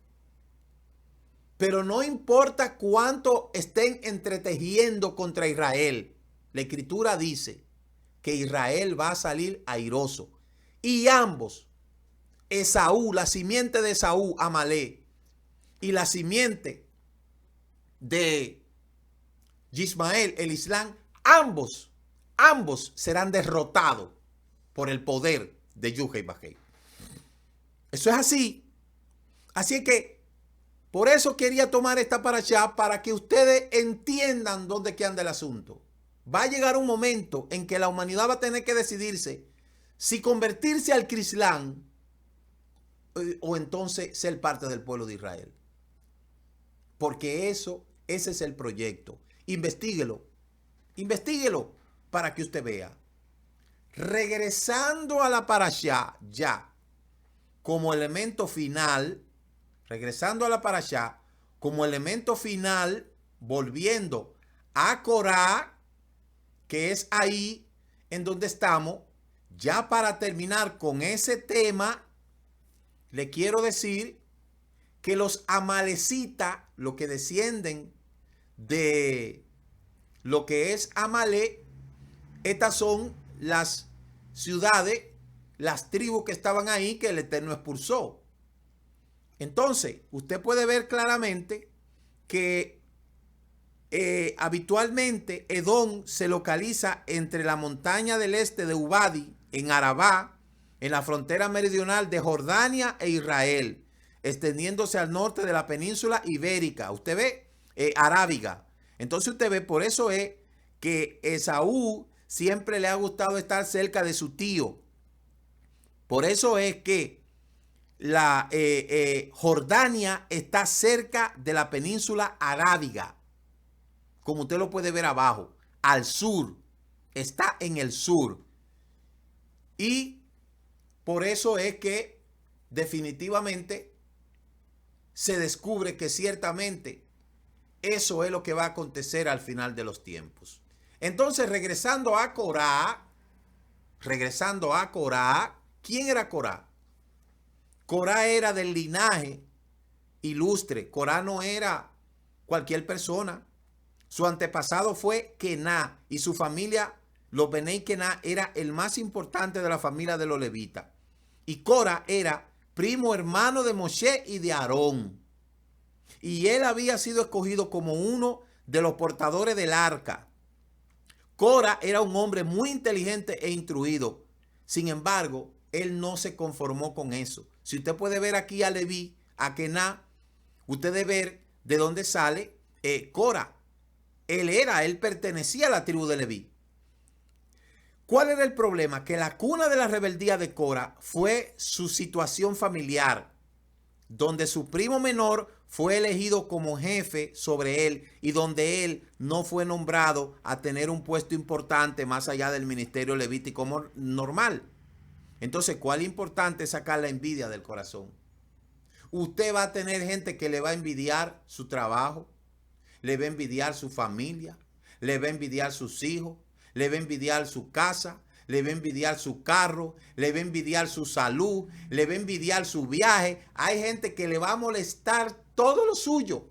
Pero no importa cuánto estén entretejiendo contra Israel. La escritura dice que Israel va a salir airoso. Y ambos, Esaú, la simiente de Esaú, Amalek, y la simiente de Ismael, el Islam, ambos serán derrotados por el poder de Yuhei Bajei. Eso es así. Así que por eso quería tomar esta parashá para que ustedes entiendan dónde que anda el asunto. Va a llegar un momento en que la humanidad va a tener que decidirse si convertirse al Islam o entonces ser parte del pueblo de Israel. Porque ese es el proyecto. Investíguelo para que usted vea. Regresando a la parashá ya como elemento final, volviendo a Corá, que es ahí en donde estamos, ya para terminar con ese tema, le quiero decir que los amalecitas, los que descienden de lo que es Amalek, estas son las ciudades, las tribus que estaban ahí que el Eterno expulsó. Entonces, usted puede ver claramente que habitualmente Edom se localiza entre la montaña del este de Ubadi, en Arabá, en la frontera meridional de Jordania e Israel, extendiéndose al norte de la península ibérica. Usted ve arábiga. Entonces usted ve, por eso es que Esaú siempre le ha gustado estar cerca de su tío. Por eso es que la Jordania está cerca de la península arábiga, como usted lo puede ver abajo, al sur, está en el sur. Y por eso es que definitivamente se descubre que ciertamente eso es lo que va a acontecer al final de los tiempos. Entonces, regresando a Corá, ¿quién era Corá? Corá era del linaje ilustre. Corá no era cualquier persona. Su antepasado fue Kená y su familia, los Benei Kená, era el más importante de la familia de los levitas. Y Corá era primo hermano de Moshe y de Aarón. Y él había sido escogido como uno de los portadores del arca. Cora era un hombre muy inteligente e instruido. Sin embargo, él no se conformó con eso. Si usted puede ver aquí a Leví, a Kená, usted debe ver de dónde sale Cora. Él pertenecía a la tribu de Leví. ¿Cuál era el problema? Que la cuna de la rebeldía de Cora fue su situación familiar, donde su primo menor fue elegido como jefe sobre él y donde él no fue nombrado a tener un puesto importante más allá del ministerio levítico normal. Entonces, ¿cuál es importante? Es sacar la envidia del corazón. Usted va a tener gente que le va a envidiar su trabajo, le va a envidiar su familia, le va a envidiar sus hijos, le va a envidiar su casa, le va a envidiar su carro, le va a envidiar su salud, le va a envidiar su viaje. Hay gente que le va a molestar todo lo suyo.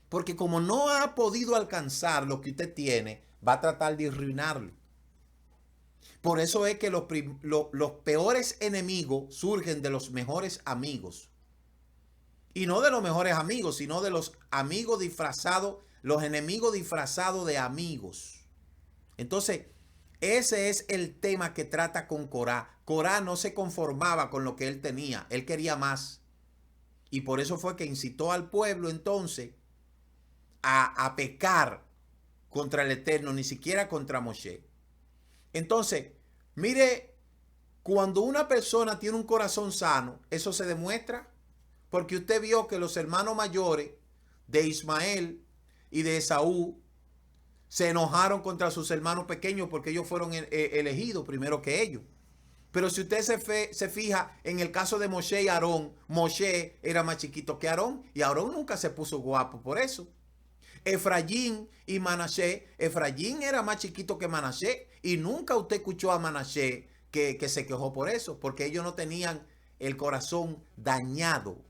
Porque como no ha podido alcanzar lo que usted tiene, va a tratar de arruinarlo. Por eso es que los peores enemigos surgen de los mejores amigos. Y no de los mejores amigos, sino de los amigos disfrazados, los enemigos disfrazados de amigos. Entonces, ese es el tema que trata con Corá. Corá no se conformaba con lo que él tenía, él quería más. Y por eso fue que incitó al pueblo entonces a pecar contra el Eterno, ni siquiera contra Moshe. Entonces, mire, cuando una persona tiene un corazón sano, eso se demuestra. Porque usted vio que los hermanos mayores de Ismael y de Esaú se enojaron contra sus hermanos pequeños porque ellos fueron elegidos primero que ellos. Pero si usted se fija en el caso de Moshe y Aarón, Moshe era más chiquito que Aarón y Aarón nunca se puso guapo por eso. Efraín y Manasés, Efraín era más chiquito que Manasés y nunca usted escuchó a Manasés que se quejó por eso, porque ellos no tenían el corazón dañado.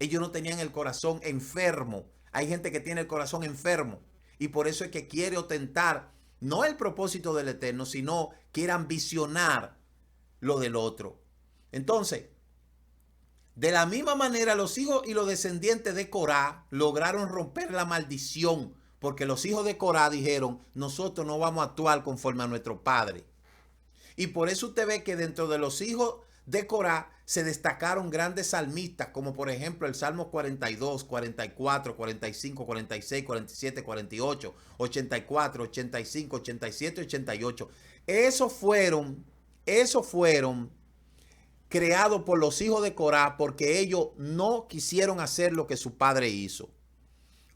Ellos no tenían el corazón enfermo. Hay gente que tiene el corazón enfermo y por eso es que quiere ostentar no el propósito del Eterno, sino quiere ambicionar lo del otro. Entonces, de la misma manera, los hijos y los descendientes de Corá lograron romper la maldición, porque los hijos de Corá dijeron, nosotros no vamos a actuar conforme a nuestro padre. Y por eso usted ve que dentro de los hijos de Corá se destacaron grandes salmistas, como por ejemplo el Salmo 42, 44, 45, 46, 47, 48, 84, 85, 87, 88. Esos fueron creados por los hijos de Corá porque ellos no quisieron hacer lo que su padre hizo.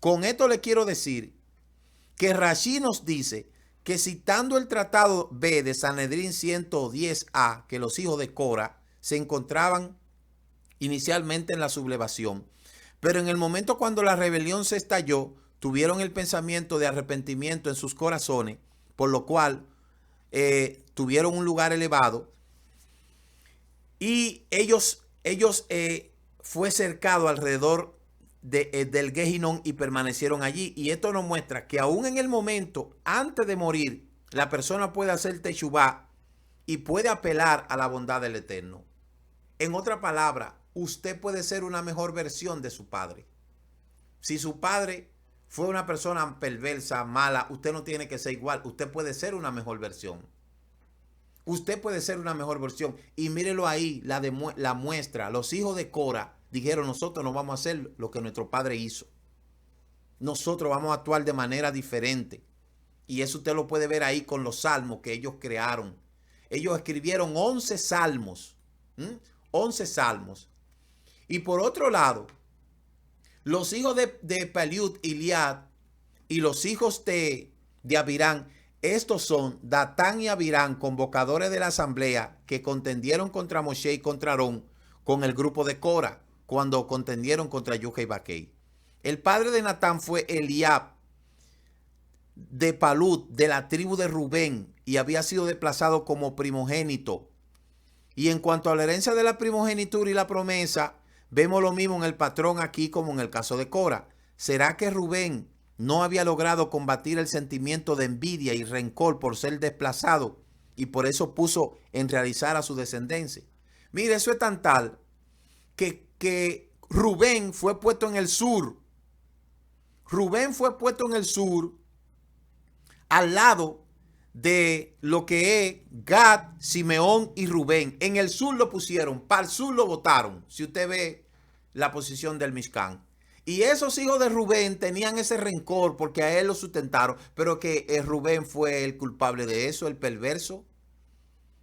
Con esto le quiero decir que Rashi nos dice que citando el tratado B de Sanedrín 110a, que los hijos de Corá se encontraban inicialmente en la sublevación, pero en el momento cuando la rebelión se estalló, tuvieron el pensamiento de arrepentimiento en sus corazones, por lo cual tuvieron un lugar elevado y ellos fue cercado alrededor del Gehinón y permanecieron allí. Y esto nos muestra que aún en el momento antes de morir, la persona puede hacer teshuvá y puede apelar a la bondad del Eterno. En otra palabra, usted puede ser una mejor versión de su padre. Si su padre fue una persona perversa, mala, usted no tiene que ser igual. Usted puede ser una mejor versión. Usted puede ser una mejor versión. Y mírelo ahí, la muestra. Los hijos de Cora dijeron, nosotros no vamos a hacer lo que nuestro padre hizo. Nosotros vamos a actuar de manera diferente. Y eso usted lo puede ver ahí con los salmos que ellos crearon. Ellos escribieron 11 salmos. 11 salmos. Y por otro lado, los hijos de Peliud y Liad y los hijos de Abirán, estos son Datán y Abirán, convocadores de la asamblea que contendieron contra Moshe y contra Aarón con el grupo de Cora cuando contendieron contra Yuja y Baquei. El padre de Natán fue Eliab de Palud, de la tribu de Rubén, y había sido desplazado como primogénito. Y en cuanto a la herencia de la primogenitura y la promesa, vemos lo mismo en el patrón aquí como en el caso de Cora. ¿Será que Rubén no había logrado combatir el sentimiento de envidia y rencor por ser desplazado y por eso puso en realizar a su descendencia? Mire, eso es tan tal que Rubén fue puesto en el sur. Rubén fue puesto en el sur al lado de lo que es Gad, Simeón y Rubén. En el sur lo pusieron, para el sur lo votaron, si usted ve la posición del Mishkan. Y esos hijos de Rubén tenían ese rencor porque a él lo sustentaron, pero que Rubén fue el culpable de eso, el perverso.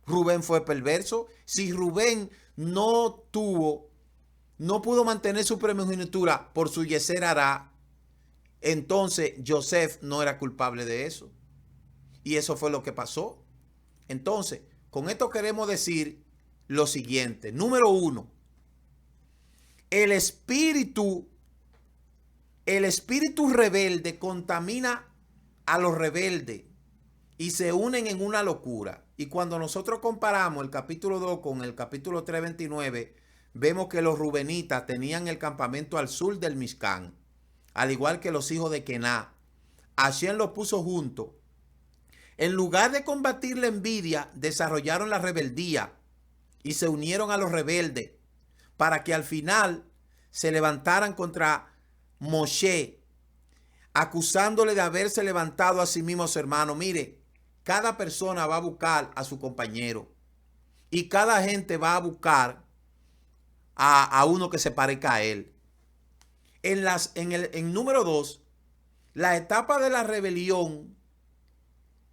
Rubén fue perverso. Si Rubén no pudo mantener su primogenitura por su yeser hará, entonces Joseph no era culpable de eso. Y eso fue lo que pasó. Entonces, con esto queremos decir lo siguiente. Número 1, el espíritu rebelde contamina a los rebeldes y se unen en una locura. Y cuando nosotros comparamos el capítulo 2 con el capítulo 3:29, vemos que los rubenitas tenían el campamento al sur del Mishkan, al igual que los hijos de Kená. Hashem los puso juntos. En lugar de combatir la envidia, desarrollaron la rebeldía y se unieron a los rebeldes para que al final se levantaran contra Moshe, acusándole de haberse levantado a sí mismo, su hermano. Mire, cada persona va a buscar a su compañero y cada gente va a buscar a uno que se parezca a él. En número 2, la etapa de la rebelión.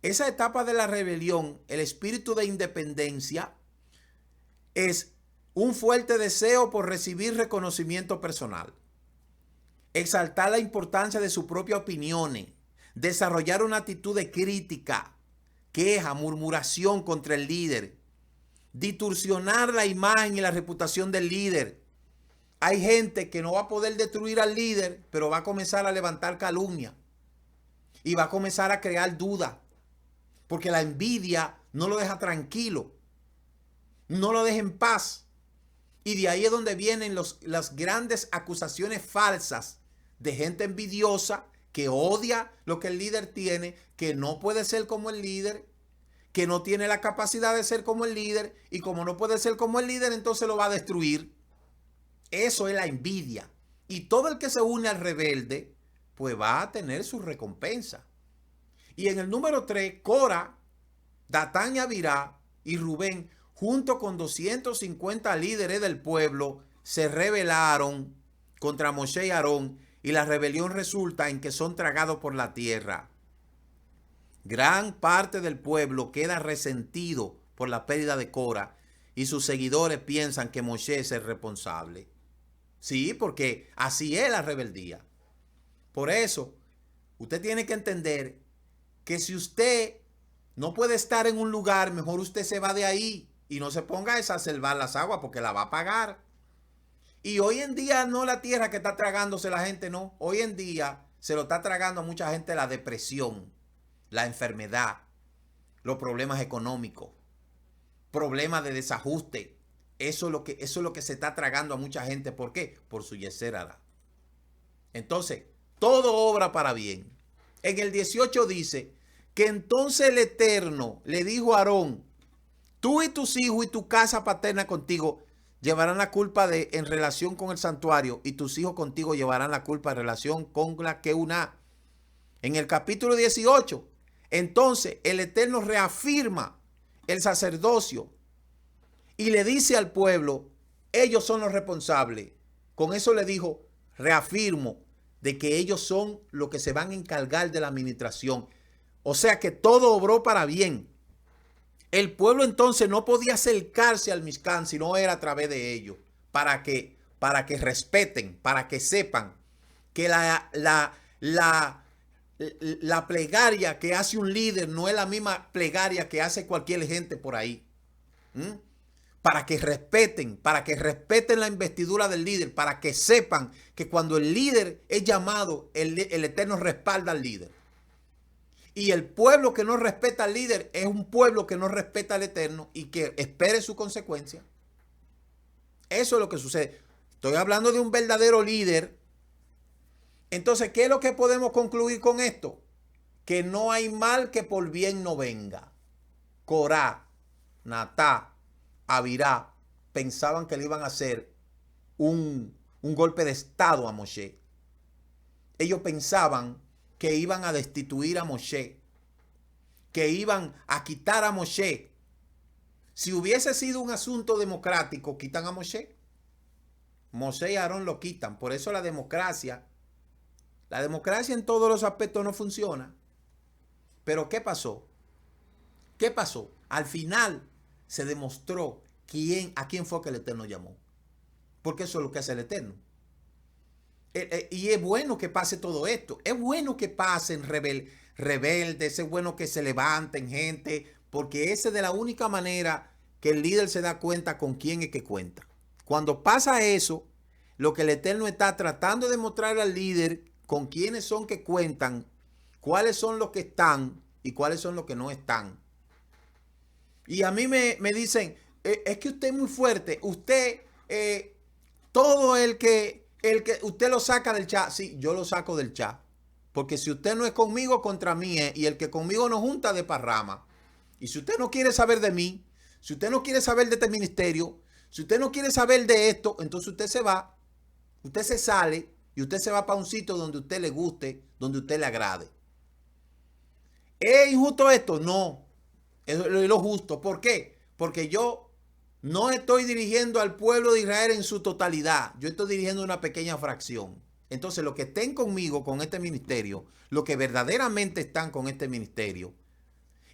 Esa etapa de la rebelión, el espíritu de independencia, es un fuerte deseo por recibir reconocimiento personal, exaltar la importancia de sus propias opiniones, desarrollar una actitud de crítica, queja, murmuración contra el líder, distorsionar la imagen y la reputación del líder. Hay gente que no va a poder destruir al líder, pero va a comenzar a levantar calumnia y va a comenzar a crear duda. Porque la envidia no lo deja tranquilo, no lo deja en paz. Y de ahí es donde vienen las grandes acusaciones falsas de gente envidiosa que odia lo que el líder tiene, que no puede ser como el líder, que no tiene la capacidad de ser como el líder, y como no puede ser como el líder, entonces lo va a destruir. Eso es la envidia. Y todo el que se une al rebelde, pues va a tener su recompensa. Y en el número 3, Cora, Datán y Abirá y Rubén, junto con 250 líderes del pueblo, se rebelaron contra Moshe y Aarón, y la rebelión resulta en que son tragados por la tierra. Gran parte del pueblo queda resentido por la pérdida de Cora, y sus seguidores piensan que Moshe es el responsable. Sí, porque así es la rebeldía. Por eso, usted tiene que entender que si usted no puede estar en un lugar, mejor usted se va de ahí y no se ponga a exacerbar las aguas porque la va a pagar. Y hoy en día no la tierra que está tragándose la gente, no. Hoy en día se lo está tragando a mucha gente la depresión, la enfermedad, los problemas económicos, problemas de desajuste. Eso es lo que se está tragando a mucha gente. ¿Por qué? Por su yeser hará. Entonces, todo obra para bien. En el 18 dice que entonces el Eterno le dijo a Aarón: tú y tus hijos y tu casa paterna contigo llevarán la culpa en relación con el santuario, y tus hijos contigo llevarán la culpa en relación con la Keuná. En el capítulo 18, entonces el Eterno reafirma el sacerdocio y le dice al pueblo: ellos son los responsables. Con eso le dijo: reafirmo de que ellos son los que se van a encargar de la administración. O sea que todo obró para bien. El pueblo entonces no podía acercarse al Mishkan si no era a través de ellos, para que respeten, para que sepan que la plegaria que hace un líder no es la misma plegaria que hace cualquier gente por ahí. Para que respeten la investidura del líder, para que sepan que cuando el líder es llamado, el Eterno respalda al líder. Y el pueblo que no respeta al líder es un pueblo que no respeta al Eterno y que espere su consecuencia. Eso es lo que sucede. Estoy hablando de un verdadero líder. Entonces, ¿qué es lo que podemos concluir con esto? Que no hay mal que por bien no venga. Corá, Natá, Abirá pensaban que le iban a hacer un golpe de estado a Moshe. Ellos pensaban que iban a destituir a Moshe, que iban a quitar a Moshe. Si hubiese sido un asunto democrático, quitan a Moshe. Moshe y Aarón lo quitan. Por eso la democracia en todos los aspectos no funciona. Pero ¿qué pasó? ¿Qué pasó? Al final se demostró a quién fue que el Eterno llamó. Porque eso es lo que hace el Eterno. Y es bueno que pase todo esto. Es bueno que pasen rebeldes. Es bueno que se levanten gente. Porque esa es de la única manera que el líder se da cuenta con quién es que cuenta. Cuando pasa eso, lo que el Eterno está tratando de mostrar al líder con quiénes son que cuentan, cuáles son los que están y cuáles son los que no están. Y a mí me dicen, es que usted es muy fuerte. Usted, todo el que usted lo saca del chat. Sí, yo lo saco del chat. Porque si usted no es conmigo, contra mí es. Y el que conmigo no junta de parrama. Y si usted no quiere saber de mí, si usted no quiere saber de este ministerio, si usted no quiere saber de esto, entonces usted se va. Usted se sale y usted se va para un sitio donde a usted le guste, donde a usted le agrade. ¿Es injusto esto? No. Es lo justo. ¿Por qué? Porque yo no estoy dirigiendo al pueblo de Israel en su totalidad. Yo estoy dirigiendo una pequeña fracción. Entonces, los que estén conmigo con este ministerio, los que verdaderamente están con este ministerio,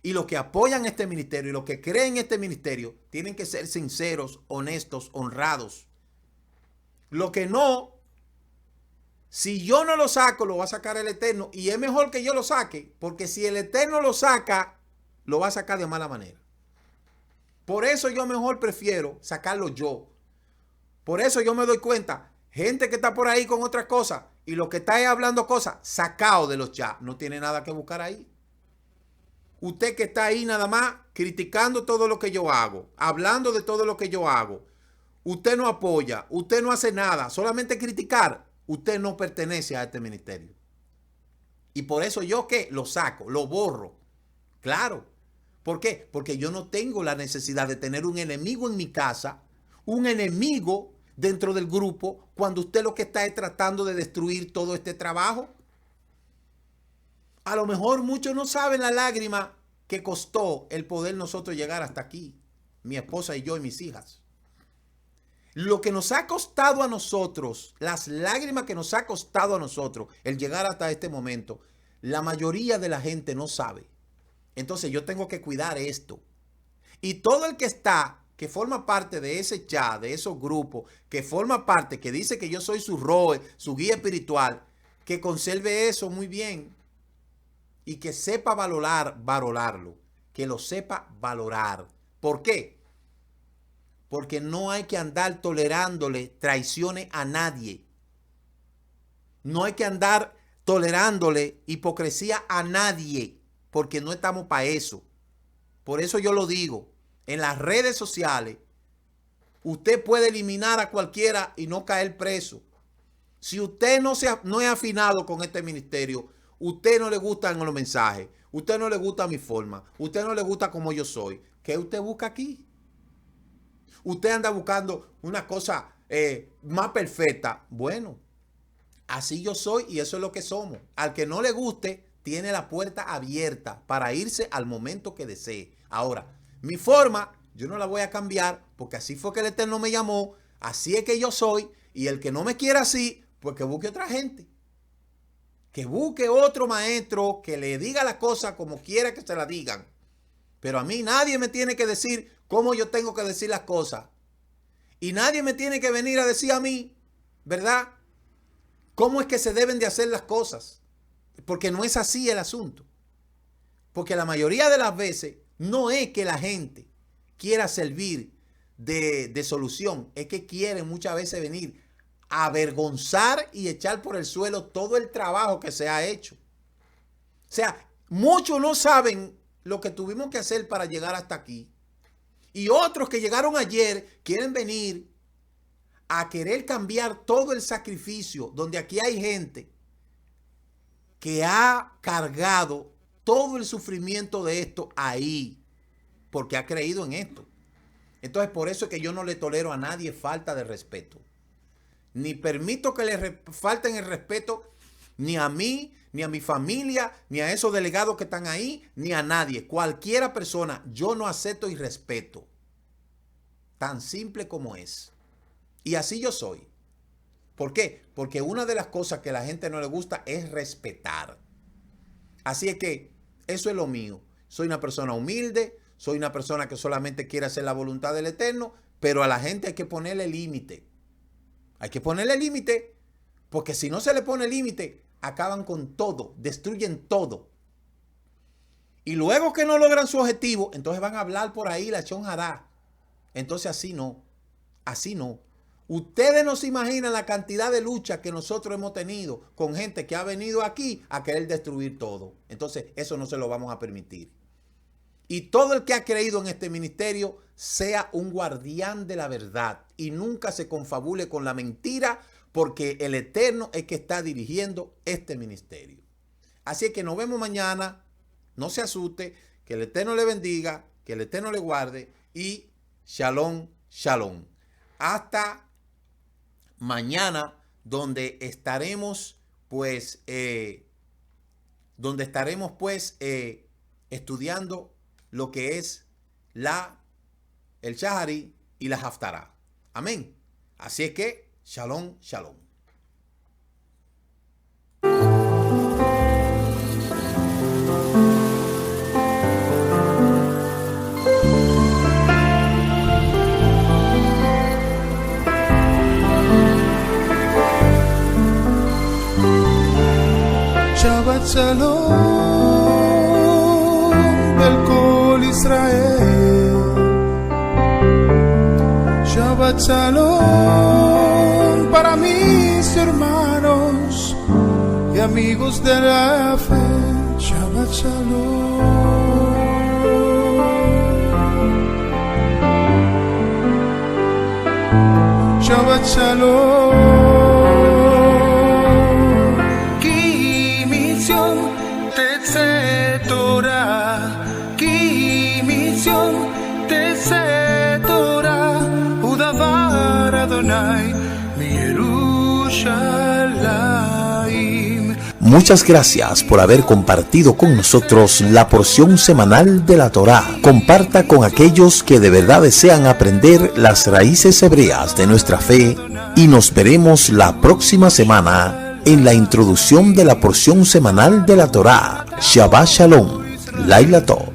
y los que apoyan este ministerio, y los que creen en este ministerio, tienen que ser sinceros, honestos, honrados. Lo que no, si yo no lo saco, lo va a sacar el Eterno. Y es mejor que yo lo saque, porque si el Eterno lo saca, lo va a sacar de mala manera. Por eso yo mejor prefiero sacarlo yo. Por eso yo me doy cuenta, gente que está por ahí con otras cosas, y lo que está ahí hablando cosas, sacado de los chats, no tiene nada que buscar ahí. Usted que está ahí nada más criticando todo lo que yo hago, hablando de todo lo que yo hago, usted no apoya, usted no hace nada, solamente criticar, usted no pertenece a este ministerio. Y por eso yo ¿qué? Lo saco, lo borro. Claro. ¿Por qué? Porque yo no tengo la necesidad de tener un enemigo en mi casa, un enemigo dentro del grupo, cuando usted lo que está es tratando de destruir todo este trabajo. A lo mejor muchos no saben la lágrima que costó el poder nosotros llegar hasta aquí, mi esposa y yo y mis hijas. Lo que nos ha costado a nosotros, las lágrimas que nos ha costado a nosotros el llegar hasta este momento, la mayoría de la gente no sabe. Entonces yo tengo que cuidar esto. Y todo el que está, que forma parte de ese chat, de esos grupos, que forma parte, que dice que yo soy su roe, su guía espiritual, que conserve eso muy bien. Y que sepa valorarlo. Que lo sepa valorar. ¿Por qué? Porque no hay que andar tolerándole traiciones a nadie. No hay que andar tolerándole hipocresía a nadie. Porque no estamos para eso. Por eso yo lo digo. En las redes sociales, usted puede eliminar a cualquiera y no caer preso. Si usted no es afinado con este ministerio, usted no le gustan los mensajes, usted no le gusta mi forma, usted no le gusta como yo soy, ¿qué usted busca aquí? Usted anda buscando una cosa más perfecta. Bueno, así yo soy y eso es lo que somos. Al que no le guste, tiene la puerta abierta para irse al momento que desee. Ahora, mi forma, yo no la voy a cambiar porque así fue que el Eterno me llamó, así es que yo soy, y el que no me quiera así, pues que busque otra gente. Que busque otro maestro que le diga las cosas como quiera que se las digan. Pero a mí nadie me tiene que decir cómo yo tengo que decir las cosas. Y nadie me tiene que venir a decir a mí, ¿verdad? ¿Cómo es que se deben de hacer las cosas? Porque no es así el asunto. Porque la mayoría de las veces no es que la gente quiera servir de solución. Es que quieren muchas veces venir a avergonzar y echar por el suelo todo el trabajo que se ha hecho. O sea, muchos no saben lo que tuvimos que hacer para llegar hasta aquí. Y otros que llegaron ayer quieren venir a querer cambiar todo el sacrificio, donde aquí hay gente que ha cargado todo el sufrimiento de esto ahí, porque ha creído en esto. Entonces, por eso es que yo no le tolero a nadie falta de respeto. Ni permito que le falten el respeto ni a mí, ni a mi familia, ni a esos delegados que están ahí, ni a nadie. Cualquiera persona, yo no acepto y respeto. Tan simple como es. Y así yo soy. ¿Por qué? Porque una de las cosas que a la gente no le gusta es respetar. Así es que eso es lo mío. Soy una persona humilde, soy una persona que solamente quiere hacer la voluntad del Eterno, pero a la gente hay que ponerle límite. Hay que ponerle límite, porque si no se le pone límite, acaban con todo, destruyen todo. Y luego que no logran su objetivo, entonces van a hablar por ahí la chonjará. Entonces así no, así no. Ustedes no se imaginan la cantidad de lucha que nosotros hemos tenido con gente que ha venido aquí a querer destruir todo. Entonces eso no se lo vamos a permitir. Y todo el que ha creído en este ministerio sea un guardián de la verdad y nunca se confabule con la mentira, porque el Eterno es que está dirigiendo este ministerio. Así es que nos vemos mañana. No se asuste. Que el Eterno le bendiga, que el Eterno le guarde y shalom, shalom. Hasta mañana, donde estaremos estudiando lo que es el Shahari y la Haftará. Amén. Así es que shalom, shalom. Shabbat Shalom del Kol Israel. Shabbat Shalom para mis hermanos y amigos de la fe. Shabbat Shalom. Shabbat Shalom. Muchas gracias por haber compartido con nosotros la porción semanal de la Torá. Comparta con aquellos que de verdad desean aprender las raíces hebreas de nuestra fe y nos veremos la próxima semana en la introducción de la porción semanal de la Torá. Shabbat Shalom. Laila Tov.